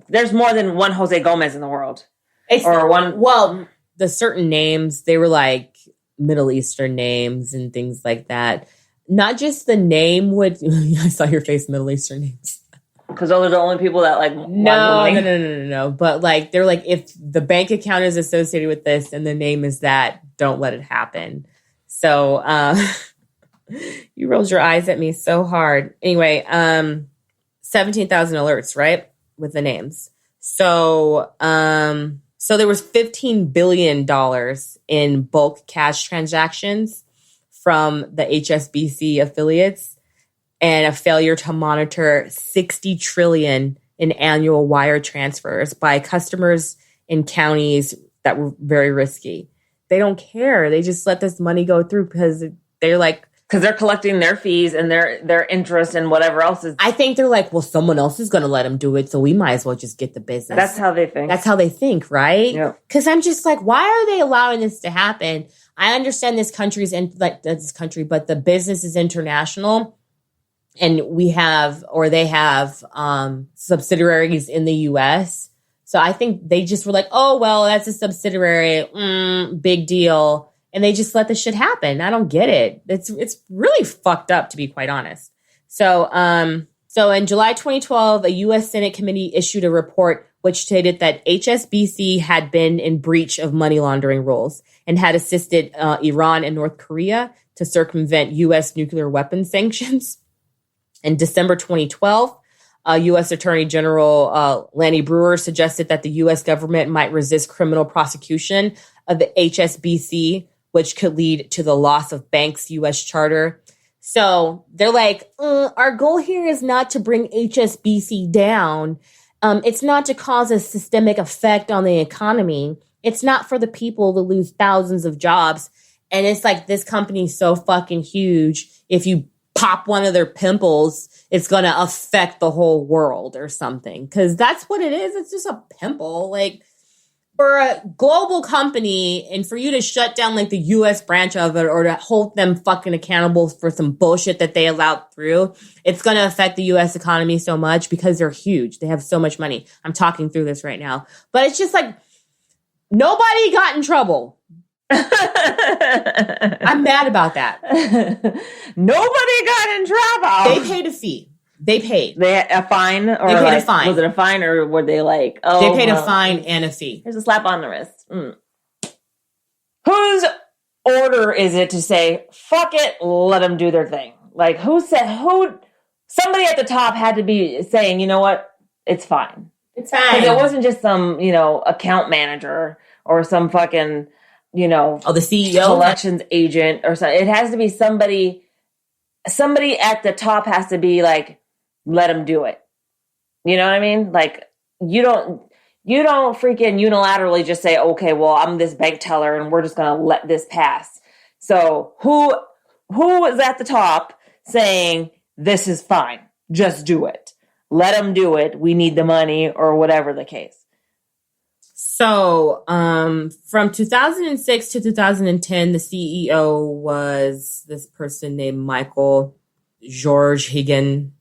[SPEAKER 2] there's more than one Jose Gomez in the world.
[SPEAKER 1] Well, the certain names, they were like Middle Eastern names and things like that. Not just the name would. I saw your face. Middle Eastern names.
[SPEAKER 2] Because those are the only people that like.
[SPEAKER 1] No. But like they're like, if the bank account is associated with this and the name is that, don't let it happen. So you rolled your eyes at me so hard. Anyway, 17,000 alerts, right, with the names. So there was $15 billion in bulk cash transactions from the HSBC affiliates and a failure to monitor 60 trillion in annual wire transfers by customers in counties that were very risky. They don't care. They just let this money go through because they're like,
[SPEAKER 2] because they're collecting their fees and their interest and whatever else is.
[SPEAKER 1] I think they're like, well, someone else is going to let them do it, so we might as well just get the business.
[SPEAKER 2] That's how they think.
[SPEAKER 1] That's how they think, right?
[SPEAKER 2] Yeah.
[SPEAKER 1] Because I'm just like, why are they allowing this to happen? I understand this country's but the business is international, and they have subsidiaries in the U.S. So I think they just were like, oh well, that's a subsidiary, big deal. And they just let this shit happen. I don't get it. It's really fucked up, to be quite honest. So in July 2012, a U.S. Senate committee issued a report which stated that HSBC had been in breach of money laundering rules and had assisted Iran and North Korea to circumvent U.S. nuclear weapons sanctions. In December 2012, U.S. Attorney General Lanny Breuer suggested that the U.S. government might resist criminal prosecution of the HSBC, which could lead to the loss of banks' U.S. charter. So they're like, our goal here is not to bring HSBC down. It's not to cause a systemic effect on the economy. It's not for the people to lose thousands of jobs. And it's like, this company's so fucking huge. If you pop one of their pimples, it's going to affect the whole world or something. Because that's what it is. It's just a pimple. Like, for a global company and for you to shut down like the U.S. branch of it or to hold them fucking accountable for some bullshit that they allowed through, it's going to affect the U.S. economy so much because they're huge. They have so much money. I'm talking through this right now. But it's just like, nobody got in trouble. I'm mad about that.
[SPEAKER 2] Nobody got in trouble.
[SPEAKER 1] They paid a fee. They paid.
[SPEAKER 2] A fine? Or
[SPEAKER 1] they paid
[SPEAKER 2] like,
[SPEAKER 1] a fine.
[SPEAKER 2] Was it a fine or were they like, oh.
[SPEAKER 1] They paid a fine and a fee.
[SPEAKER 2] Here's a slap on the wrist. Whose order is it to say, fuck it, let them do their thing? Like, somebody at the top had to be saying, you know what, it's fine.
[SPEAKER 1] It's fine.
[SPEAKER 2] Because it wasn't just some, account manager or some fucking, the
[SPEAKER 1] CEO,
[SPEAKER 2] collections agent or something. It has to be somebody at the top has to be like, let them do it. You know what I mean? Like, you don't freaking unilaterally just say, okay, well, I'm this bank teller and we're just going to let this pass. So who is at the top saying this is fine? Just do it. Let them do it. We need the money or whatever the case.
[SPEAKER 1] So, from 2006 to 2010, the CEO was this person named Michael George Higgin.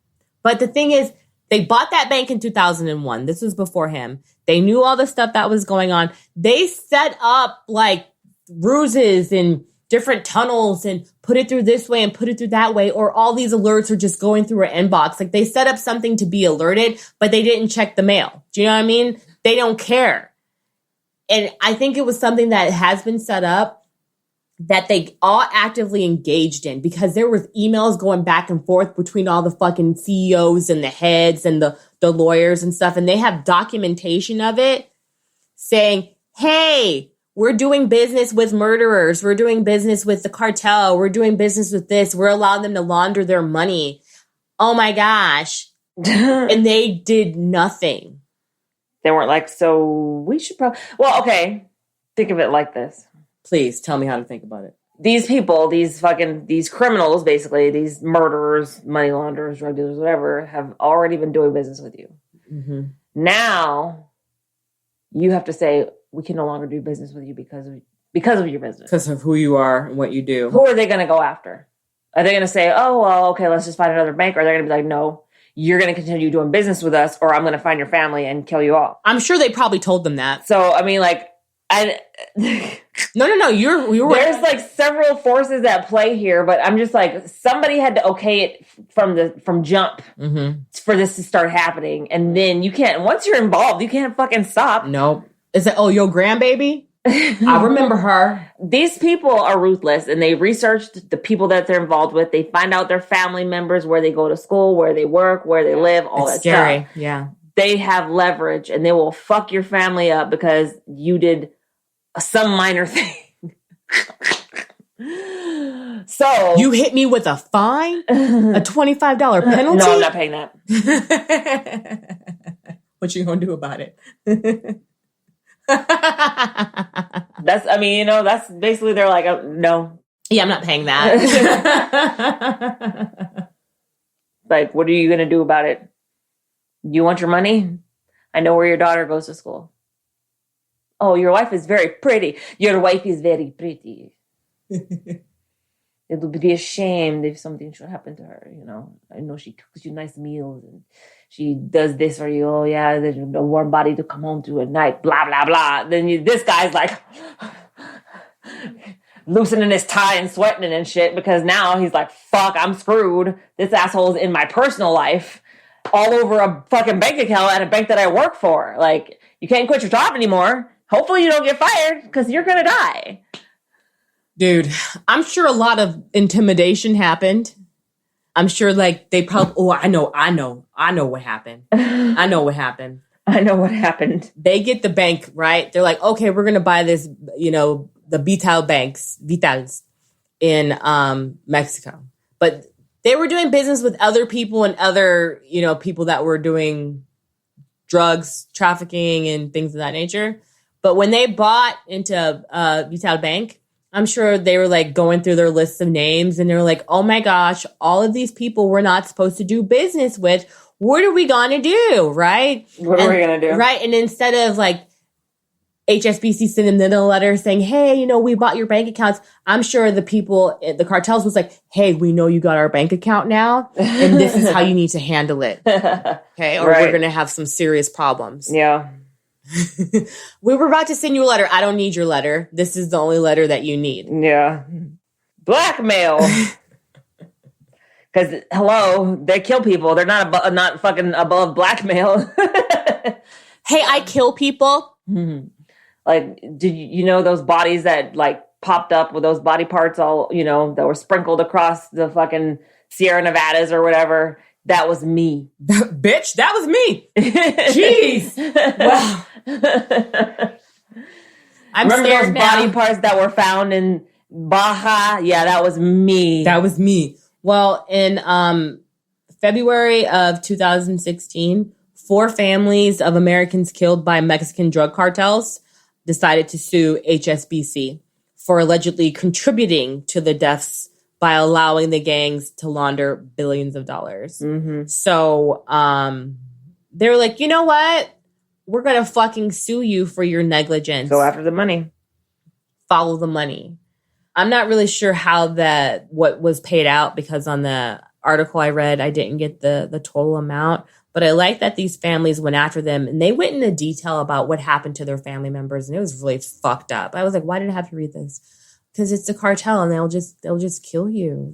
[SPEAKER 1] But the thing is, they bought that bank in 2001. This was before him. They knew all the stuff that was going on. They set up like ruses and different tunnels and put it through this way and put it through that way. Or all these alerts are just going through our inbox. Like, they set up something to be alerted, but they didn't check the mail. Do you know what I mean? They don't care. And I think it was something that has been set up that they all actively engaged in, because there was emails going back and forth between all the fucking CEOs and the heads and the lawyers and stuff. And they have documentation of it saying, hey, we're doing business with murderers. We're doing business with the cartel. We're doing business with this. We're allowing them to launder their money. Oh my gosh. And they did nothing.
[SPEAKER 2] They weren't like, so we should probably, well, okay. Think of it like this.
[SPEAKER 1] Please tell me how to think about it.
[SPEAKER 2] These people, these criminals, basically, these murderers, money launderers, drug dealers, whatever, have already been doing business with you. Mm-hmm. Now, you have to say, we can no longer do business with you because of your business.
[SPEAKER 1] Because of who you are and what you do.
[SPEAKER 2] Who are they going to go after? Are they going to say, oh, well, okay, let's just find another bank? Or are they going to be like, no, you're going to continue doing business with us, or I'm going to find your family and kill you all?
[SPEAKER 1] I'm sure they probably told them that.
[SPEAKER 2] So, I mean, like,
[SPEAKER 1] No. You were.
[SPEAKER 2] There's like several forces at play here, but I'm just like, somebody had to okay it from jump for this to start happening, and then you can't. Once you're involved, you can't fucking stop.
[SPEAKER 1] No, is it? Oh, your grandbaby? I remember her.
[SPEAKER 2] These people are ruthless, and they researched the people that they're involved with. They find out their family members, where they go to school, where they work, where they live, all that
[SPEAKER 1] scary.
[SPEAKER 2] Stuff.
[SPEAKER 1] Yeah,
[SPEAKER 2] they have leverage, and they will fuck your family up because you did some minor thing. So
[SPEAKER 1] you hit me with a fine, a $25 penalty.
[SPEAKER 2] No, I'm not paying that.
[SPEAKER 1] What you gonna do about it?
[SPEAKER 2] That's basically, they're like, oh, no.
[SPEAKER 1] Yeah, I'm not paying that.
[SPEAKER 2] Like, what are you gonna do about it? You want your money? I know where your daughter goes to school. Oh, your wife is very pretty. Your wife is very pretty. It would be a shame if something should happen to her, I know she cooks you nice meals and she does this for you. Oh, yeah, there's a warm body to come home to at night, blah, blah, blah. Then this guy's like loosening his tie and sweating and shit, because now he's like, fuck, I'm screwed. This asshole's in my personal life. all over a fucking bank account at a bank that I work for. Like, you can't quit your job anymore. Hopefully you don't get fired because you're going to die.
[SPEAKER 1] Dude, I'm sure a lot of intimidation happened. I'm sure like they probably, I know what happened. I know what happened.
[SPEAKER 2] I know what happened.
[SPEAKER 1] They get the bank, right? They're like, okay, we're going to buy this, the Vitals in Mexico. But they were doing business with other people and other, people that were doing drugs, trafficking, and things of that nature. But when they bought into Vital Bank, I'm sure they were like going through their lists of names and they're like, oh my gosh, all of these people we're not supposed to do business with. What are we going to do? Right?
[SPEAKER 2] What are we going to do?
[SPEAKER 1] Right. And instead of like HSBC sending them a letter saying, hey, we bought your bank accounts. I'm sure the people, the cartels was like, hey, we know you got our bank account now. And this is how you need to handle it. Okay. Or we're going to have some serious problems.
[SPEAKER 2] Yeah.
[SPEAKER 1] We were about to send you a letter. I don't need your letter. This is the only letter that you need.
[SPEAKER 2] Yeah. Blackmail. Because, hello, they kill people. They're not fucking above blackmail.
[SPEAKER 1] Hey, I kill people.
[SPEAKER 2] Mm-hmm. Like, did you know those bodies that like popped up with those body parts all, that were sprinkled across the fucking Sierra Nevadas or whatever? That was me.
[SPEAKER 1] Bitch, that was me. Jeez. Wow.
[SPEAKER 2] Remember those body parts that were found in Baja? Yeah, that was me.
[SPEAKER 1] That was me. Well, in February of 2016, 4 families of Americans killed by Mexican drug cartels decided to sue HSBC for allegedly contributing to the deaths by allowing the gangs to launder billions of dollars. Mm-hmm. So they were like, you know what? We're going to fucking sue you for your negligence.
[SPEAKER 2] Go after the money.
[SPEAKER 1] Follow the money. I'm not really sure how what was paid out because on the article I read, I didn't get the total amount. But I like that these families went after them and they went into detail about what happened to their family members. And it was really fucked up. I was like, why did I have to read this? Because it's a cartel and they'll just kill you.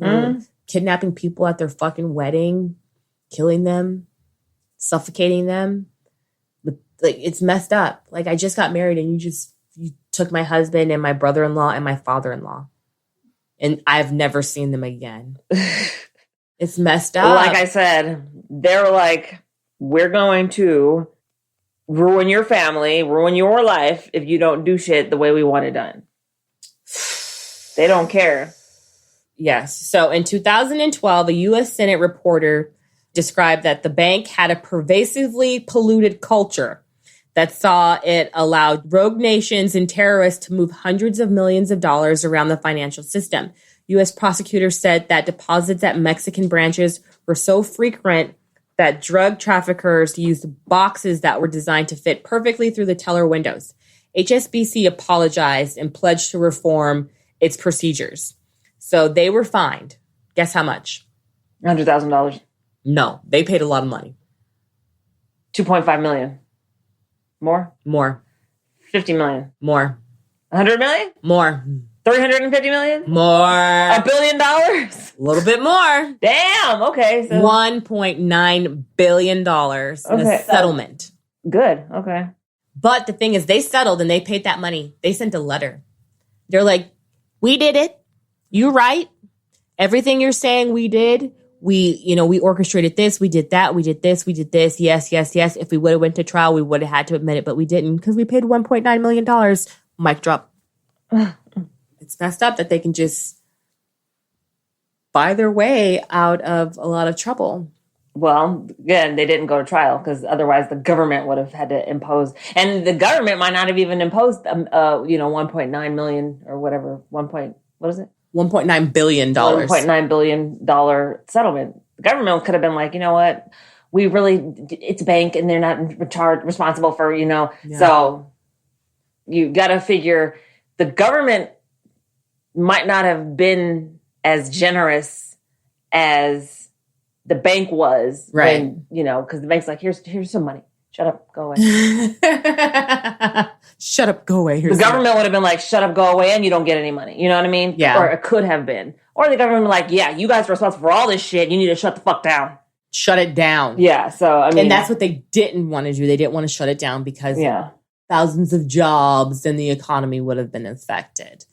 [SPEAKER 1] Kidnapping people at their fucking wedding, killing them, suffocating them. Like, it's messed up. Like, I just got married and you took my husband and my brother-in-law and my father-in-law. And I've never seen them again. It's messed up.
[SPEAKER 2] Like I said, they're like, we're going to ruin your family, ruin your life if you don't do shit the way we want it done. They don't care.
[SPEAKER 1] Yes. So in 2012, a U.S. Senate reporter described that the bank had a pervasively polluted culture that saw it allow rogue nations and terrorists to move hundreds of millions of dollars around the financial system. U.S. prosecutors said that deposits at Mexican branches were so frequent that drug traffickers used boxes that were designed to fit perfectly through the teller windows. HSBC apologized and pledged to reform its procedures. So they were fined. Guess how much?
[SPEAKER 2] $100,000.
[SPEAKER 1] No, they paid a lot of money.
[SPEAKER 2] $2.5 million. More?
[SPEAKER 1] More.
[SPEAKER 2] $50 million.
[SPEAKER 1] More.
[SPEAKER 2] $100 million?
[SPEAKER 1] More.
[SPEAKER 2] $350 million?
[SPEAKER 1] More.
[SPEAKER 2] $1 billion?
[SPEAKER 1] A little bit more.
[SPEAKER 2] Damn. Okay. So
[SPEAKER 1] $1.9 billion in a settlement.
[SPEAKER 2] Good. Okay.
[SPEAKER 1] But the thing is, they settled and they paid that money. They sent a letter. They're like, we did it. You're right. Everything you're saying we did. We orchestrated this. We did that. We did this. We did this. Yes, yes, yes. If we would have went to trial, we would have had to admit it, but we didn't because we paid $1.9 million. Mic drop. It's messed up that they can just buy their way out of a lot of trouble.
[SPEAKER 2] Well, again, they didn't go to trial because otherwise the government would have had to impose, and the government might not have even imposed, $1.9 million or whatever. What is it?
[SPEAKER 1] $1.9 billion.
[SPEAKER 2] $1.9 billion settlement. The government could have been like, you know what? It's a bank and they're not responsible for, Yeah. So you got to figure the government might not have been as generous as the bank was.
[SPEAKER 1] Right.
[SPEAKER 2] Because the bank's like, here's some money. Shut up, go away.
[SPEAKER 1] Shut up, go away.
[SPEAKER 2] The government would have been like, shut up, go away, and you don't get any money. You know what I mean?
[SPEAKER 1] Yeah.
[SPEAKER 2] Or it could have been. Or the government would be like, yeah, you guys are responsible for all this shit. You need to shut the fuck down.
[SPEAKER 1] shut it down.
[SPEAKER 2] Yeah. So, I mean.
[SPEAKER 1] And that's what they didn't want to do. They didn't want to shut it down because thousands of jobs and the economy would have been affected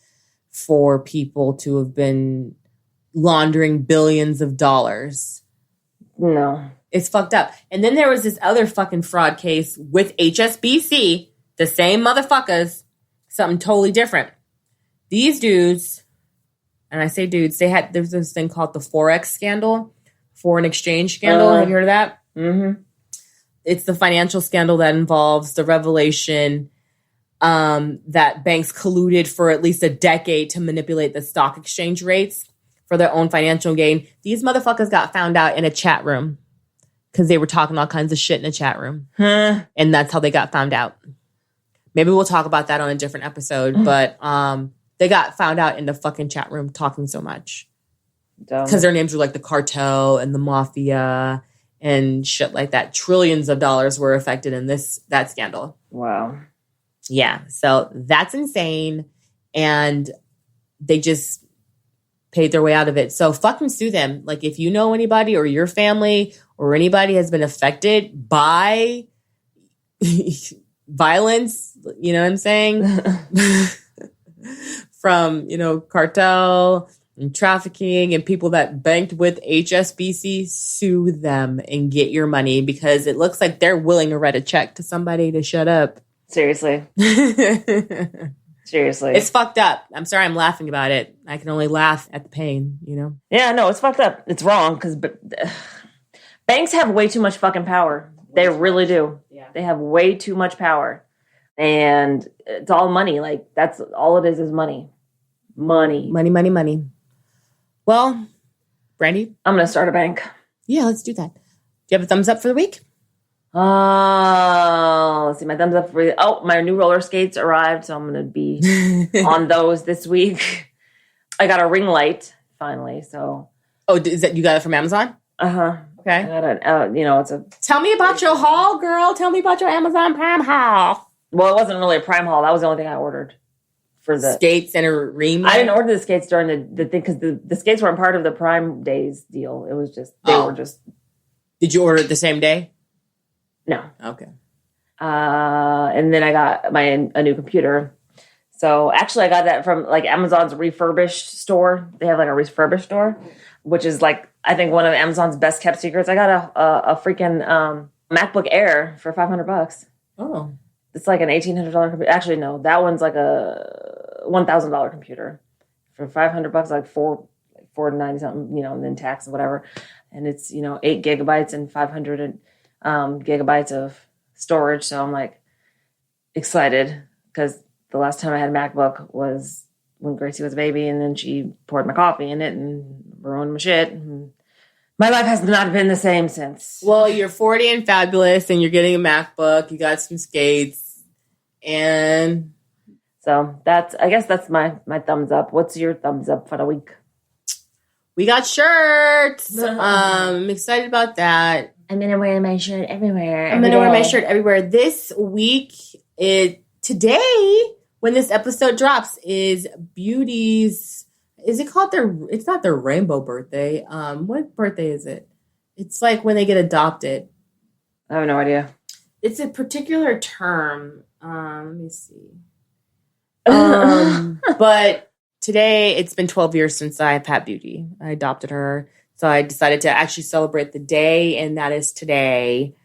[SPEAKER 1] for people to have been laundering billions of dollars.
[SPEAKER 2] No.
[SPEAKER 1] It's fucked up. And then there was this other fucking fraud case with HSBC, the same motherfuckers, something totally different. These dudes, and I say dudes, there's this thing called the Forex scandal, foreign exchange scandal. Have you heard of that?
[SPEAKER 2] Mm-hmm.
[SPEAKER 1] It's the financial scandal that involves the revelation that banks colluded for at least a decade to manipulate the stock exchange rates for their own financial gain. These motherfuckers got found out in a chat room because they were talking all kinds of shit in a chat room. And that's how they got found out. Maybe we'll talk about that on a different episode, but they got found out in the fucking chat room talking so much. Because their names were like the cartel and the mafia and shit like that. Trillions of dollars were affected in that scandal.
[SPEAKER 2] Wow.
[SPEAKER 1] Yeah, so that's insane. And they just paid their way out of it. So fucking sue them. Like, if you know anybody or your family or anybody has been affected by violence, you know what I'm saying? From, cartel and trafficking and people that banked with HSBC, sue them and get your money, because it looks like they're willing to write a check to somebody to shut up.
[SPEAKER 2] Seriously. Seriously.
[SPEAKER 1] It's fucked up. I'm sorry I'm laughing about it. I can only laugh at the pain,
[SPEAKER 2] Yeah, no, it's fucked up. It's wrong because banks have way too much fucking power. They really do. Yeah. They have way too much power. And it's all money. Like, that's all it is money. Money.
[SPEAKER 1] Money, money, money. Well, Brandi?
[SPEAKER 2] I'm going to start a bank.
[SPEAKER 1] Yeah, let's do that. Do you have a thumbs up for the week?
[SPEAKER 2] Let's see. My thumbs up for my new roller skates arrived, so I'm going to be on those this week. I got a ring light finally. So. Oh,
[SPEAKER 1] is that you got it from Amazon? Okay.
[SPEAKER 2] I got it. It's a.
[SPEAKER 1] Tell me about your haul, girl. Tell me about your Amazon Prime haul.
[SPEAKER 2] Well, it wasn't really a Prime haul. That was the only thing I ordered for the
[SPEAKER 1] skates and a ring.
[SPEAKER 2] I didn't order the skates during the thing because the skates weren't part of the Prime Days deal. It was just they were just.
[SPEAKER 1] Did you order it the same day?
[SPEAKER 2] No.
[SPEAKER 1] Okay.
[SPEAKER 2] And then I got a new computer. So actually, I got that from like Amazon's refurbished store. They have like a refurbished store, which is like I think one of Amazon's best kept secrets. I got a freaking MacBook Air for $500.
[SPEAKER 1] Oh.
[SPEAKER 2] It's like an $1,800 computer. Actually, no, that one's like a $1,000 computer for $500, like $490 something, and then tax and whatever. And it's 8 gigabytes and 500 gigabytes of storage. So I'm like excited because the last time I had a MacBook was when Gracie was a baby, and then she poured my coffee in it and ruined my shit. And my life has not been the same since.
[SPEAKER 1] Well, you're 40 and fabulous, and you're getting a MacBook. You got some skates, and
[SPEAKER 2] so I guess that's my thumbs up. What's your thumbs up for the week?
[SPEAKER 1] We got shirts. I'm excited about that.
[SPEAKER 2] I'm gonna wear my shirt everywhere.
[SPEAKER 1] I'm gonna wear my shirt everywhere. This week, today when this episode drops is Beauty's. Is it called it's not their rainbow birthday. What birthday is it? It's like when they get adopted.
[SPEAKER 2] I have no idea.
[SPEAKER 1] It's a particular term. Let me see. But today, it's been 12 years since I've had Beauty. I adopted her. So I decided to actually celebrate the day, and that is today.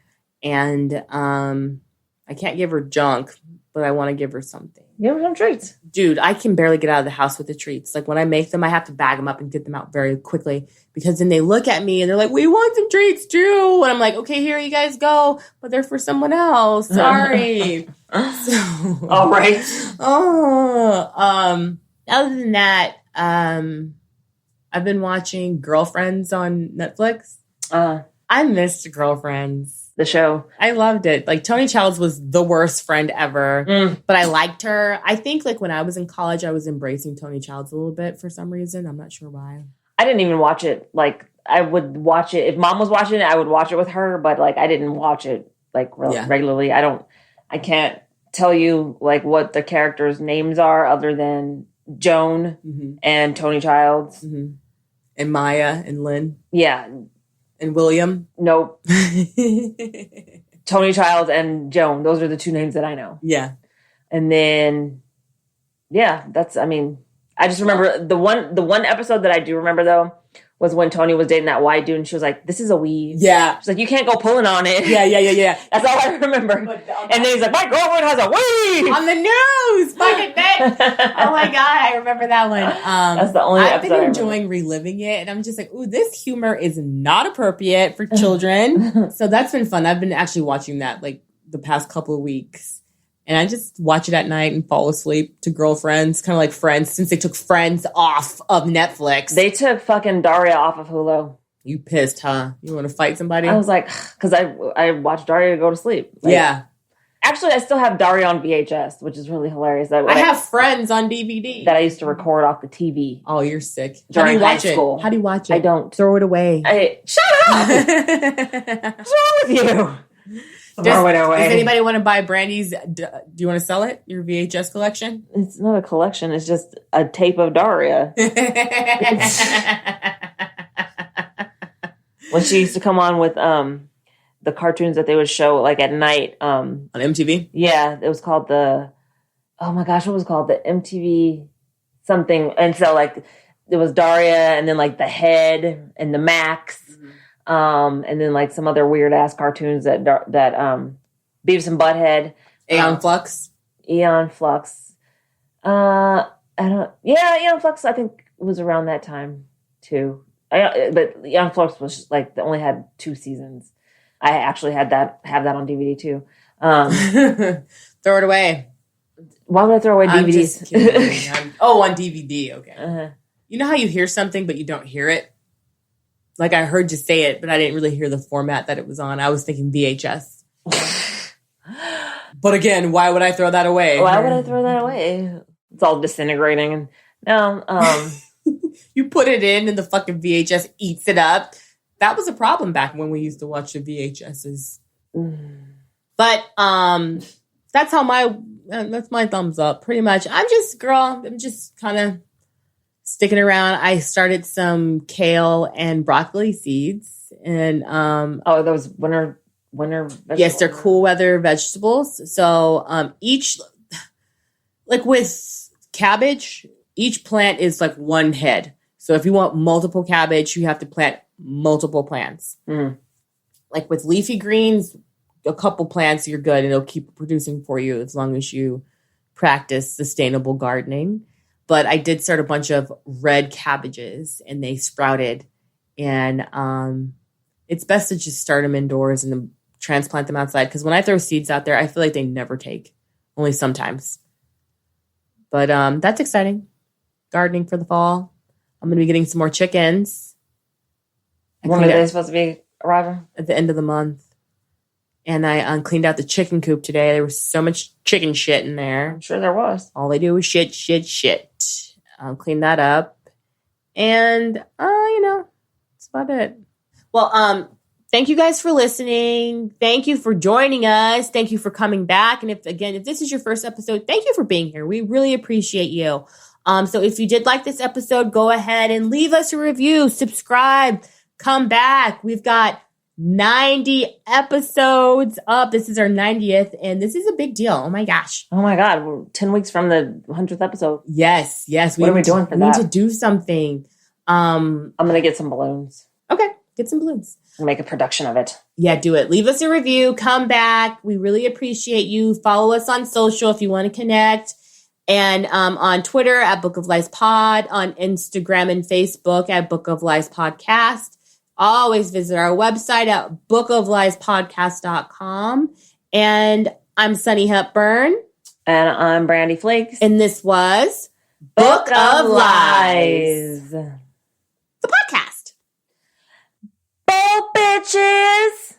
[SPEAKER 1] And I can't give her junk, but I want to give her something.
[SPEAKER 2] Give her some treats.
[SPEAKER 1] Dude, I can barely get out of the house with the treats. Like, when I make them, I have to bag them up and get them out very quickly, because then they look at me and they're like, we want some treats too. And I'm like, okay, here you guys go. But they're for someone else. Sorry.
[SPEAKER 2] All right.
[SPEAKER 1] Other than that, I've been watching Girlfriends on Netflix. I missed Girlfriends.
[SPEAKER 2] The show.
[SPEAKER 1] I loved it. Like, Tony Childs was the worst friend ever, but I liked her. I think, like, when I was in college, I was embracing Tony Childs a little bit for some reason. I'm not sure why.
[SPEAKER 2] I didn't even watch it. Like, I would watch it. If Mom was watching it, I would watch it with her, but, like, I didn't watch it, like, regularly. I can't tell you, like, what the characters' names are other than Joan and Tony Childs.
[SPEAKER 1] And Maya and Lynn.
[SPEAKER 2] Yeah.
[SPEAKER 1] And William?
[SPEAKER 2] Nope. Tony Childs and Joan. Those are the two names that I know.
[SPEAKER 1] Yeah.
[SPEAKER 2] And then, yeah, I just remember the one episode that I do remember, though, was when Tony was dating that white dude, and she was like, "This is a weave."
[SPEAKER 1] Yeah.
[SPEAKER 2] She's like, "You can't go pulling on it."
[SPEAKER 1] Yeah.
[SPEAKER 2] That's all I remember. And then he's like, "My girlfriend has a weave!"
[SPEAKER 1] On the news! Fucking bitch! Oh my God, I remember that one.
[SPEAKER 2] That's the only
[SPEAKER 1] I've
[SPEAKER 2] episode
[SPEAKER 1] been enjoying reliving it, and I'm just like, ooh, this humor is not appropriate for children. So that's been fun. I've been actually watching that, like, the past couple of weeks. And I just watch it at night and fall asleep to girlfriends, kind of like Friends, since they took Friends off of Netflix.
[SPEAKER 2] They took fucking Daria off of Hulu.
[SPEAKER 1] You pissed, huh? You want to fight somebody?
[SPEAKER 2] I was like, because I watched Daria go to sleep. Like,
[SPEAKER 1] yeah.
[SPEAKER 2] Actually, I still have Daria on VHS, which is really hilarious.
[SPEAKER 1] I have Friends on DVD.
[SPEAKER 2] That I used to record off the TV.
[SPEAKER 1] Oh, you're sick.
[SPEAKER 2] How do you watch it?
[SPEAKER 1] How do you watch it?
[SPEAKER 2] I don't.
[SPEAKER 1] Throw it away.
[SPEAKER 2] Shut up! What's wrong with you?
[SPEAKER 1] Does anybody want to buy Brandi's? Do you want to sell it? Your VHS collection?
[SPEAKER 2] It's not a collection. It's just a tape of Daria. When she used to come on with the cartoons that they would show like at night
[SPEAKER 1] on MTV.
[SPEAKER 2] Yeah, it was called oh my gosh, what was it called? The MTV something. And so like it was Daria, and then like the Head and the Max. And then like some other weird ass cartoons that Beavis and Butthead,
[SPEAKER 1] Aeon Flux.
[SPEAKER 2] Aeon Flux, Aeon Flux. I think was around that time too. But Aeon Flux was just, like, they only had 2 seasons. I actually have that on DVD too.
[SPEAKER 1] Throw it away.
[SPEAKER 2] Why would I throw away DVDs?
[SPEAKER 1] I'm just kidding. On DVD. Okay. Uh-huh. You know how you hear something but you don't hear it? Like, I heard you say it, but I didn't really hear the format that it was on. I was thinking VHS. But again, why would I throw that away?
[SPEAKER 2] Why would I throw that away? It's all disintegrating. And no,
[SPEAKER 1] you put it in and the fucking VHS eats it up. That was a problem back when we used to watch the VHSs. But that's my thumbs up, pretty much. I'm just kind of sticking around. I started some kale and broccoli seeds, and
[SPEAKER 2] those winter vegetables.
[SPEAKER 1] Yes, they're cool weather vegetables. So each, like with cabbage, each plant is like one head. So if you want multiple cabbage, you have to plant multiple plants. Like with leafy greens, a couple plants, you're good, and it'll keep producing for you as long as you practice sustainable gardening. But I did start a bunch of red cabbages, and they sprouted. And it's best to just start them indoors and then transplant them outside. Because when I throw seeds out there, I feel like they never take. Only sometimes. But that's exciting. Gardening for the fall. I'm going to be getting some more chickens.
[SPEAKER 2] When are they supposed to be arriving?
[SPEAKER 1] At the end of the month. And I cleaned out the chicken coop today. There was so much chicken shit in there.
[SPEAKER 2] I'm sure there was.
[SPEAKER 1] All they do is shit. Clean that up. And, that's about it. Well, thank you guys for listening. Thank you for joining us. Thank you for coming back. And if this is your first episode, thank you for being here. We really appreciate you. So if you did like this episode, go ahead and leave us a review, subscribe, come back. We've got 90 episodes up. This is our 90th, and this is a big deal. Oh my gosh.
[SPEAKER 2] Oh my God. We're 10 weeks from the 100th episode.
[SPEAKER 1] Yes.
[SPEAKER 2] What are we doing for that?
[SPEAKER 1] We need to do something.
[SPEAKER 2] I'm going to get some balloons.
[SPEAKER 1] Okay. Get some balloons.
[SPEAKER 2] Make a production of it.
[SPEAKER 1] Yeah, do it. Leave us a review. Come back. We really appreciate you. Follow us on social if you want to connect. And on Twitter at Book of Lies Pod, on Instagram and Facebook at Book of Lies Podcast. Always visit our website at bookofliespodcast.com. And I'm Sunni Hepburn.
[SPEAKER 2] And I'm Brandi Fleeks.
[SPEAKER 1] And this was Book of Lies. The podcast.
[SPEAKER 2] BOLP, bitches!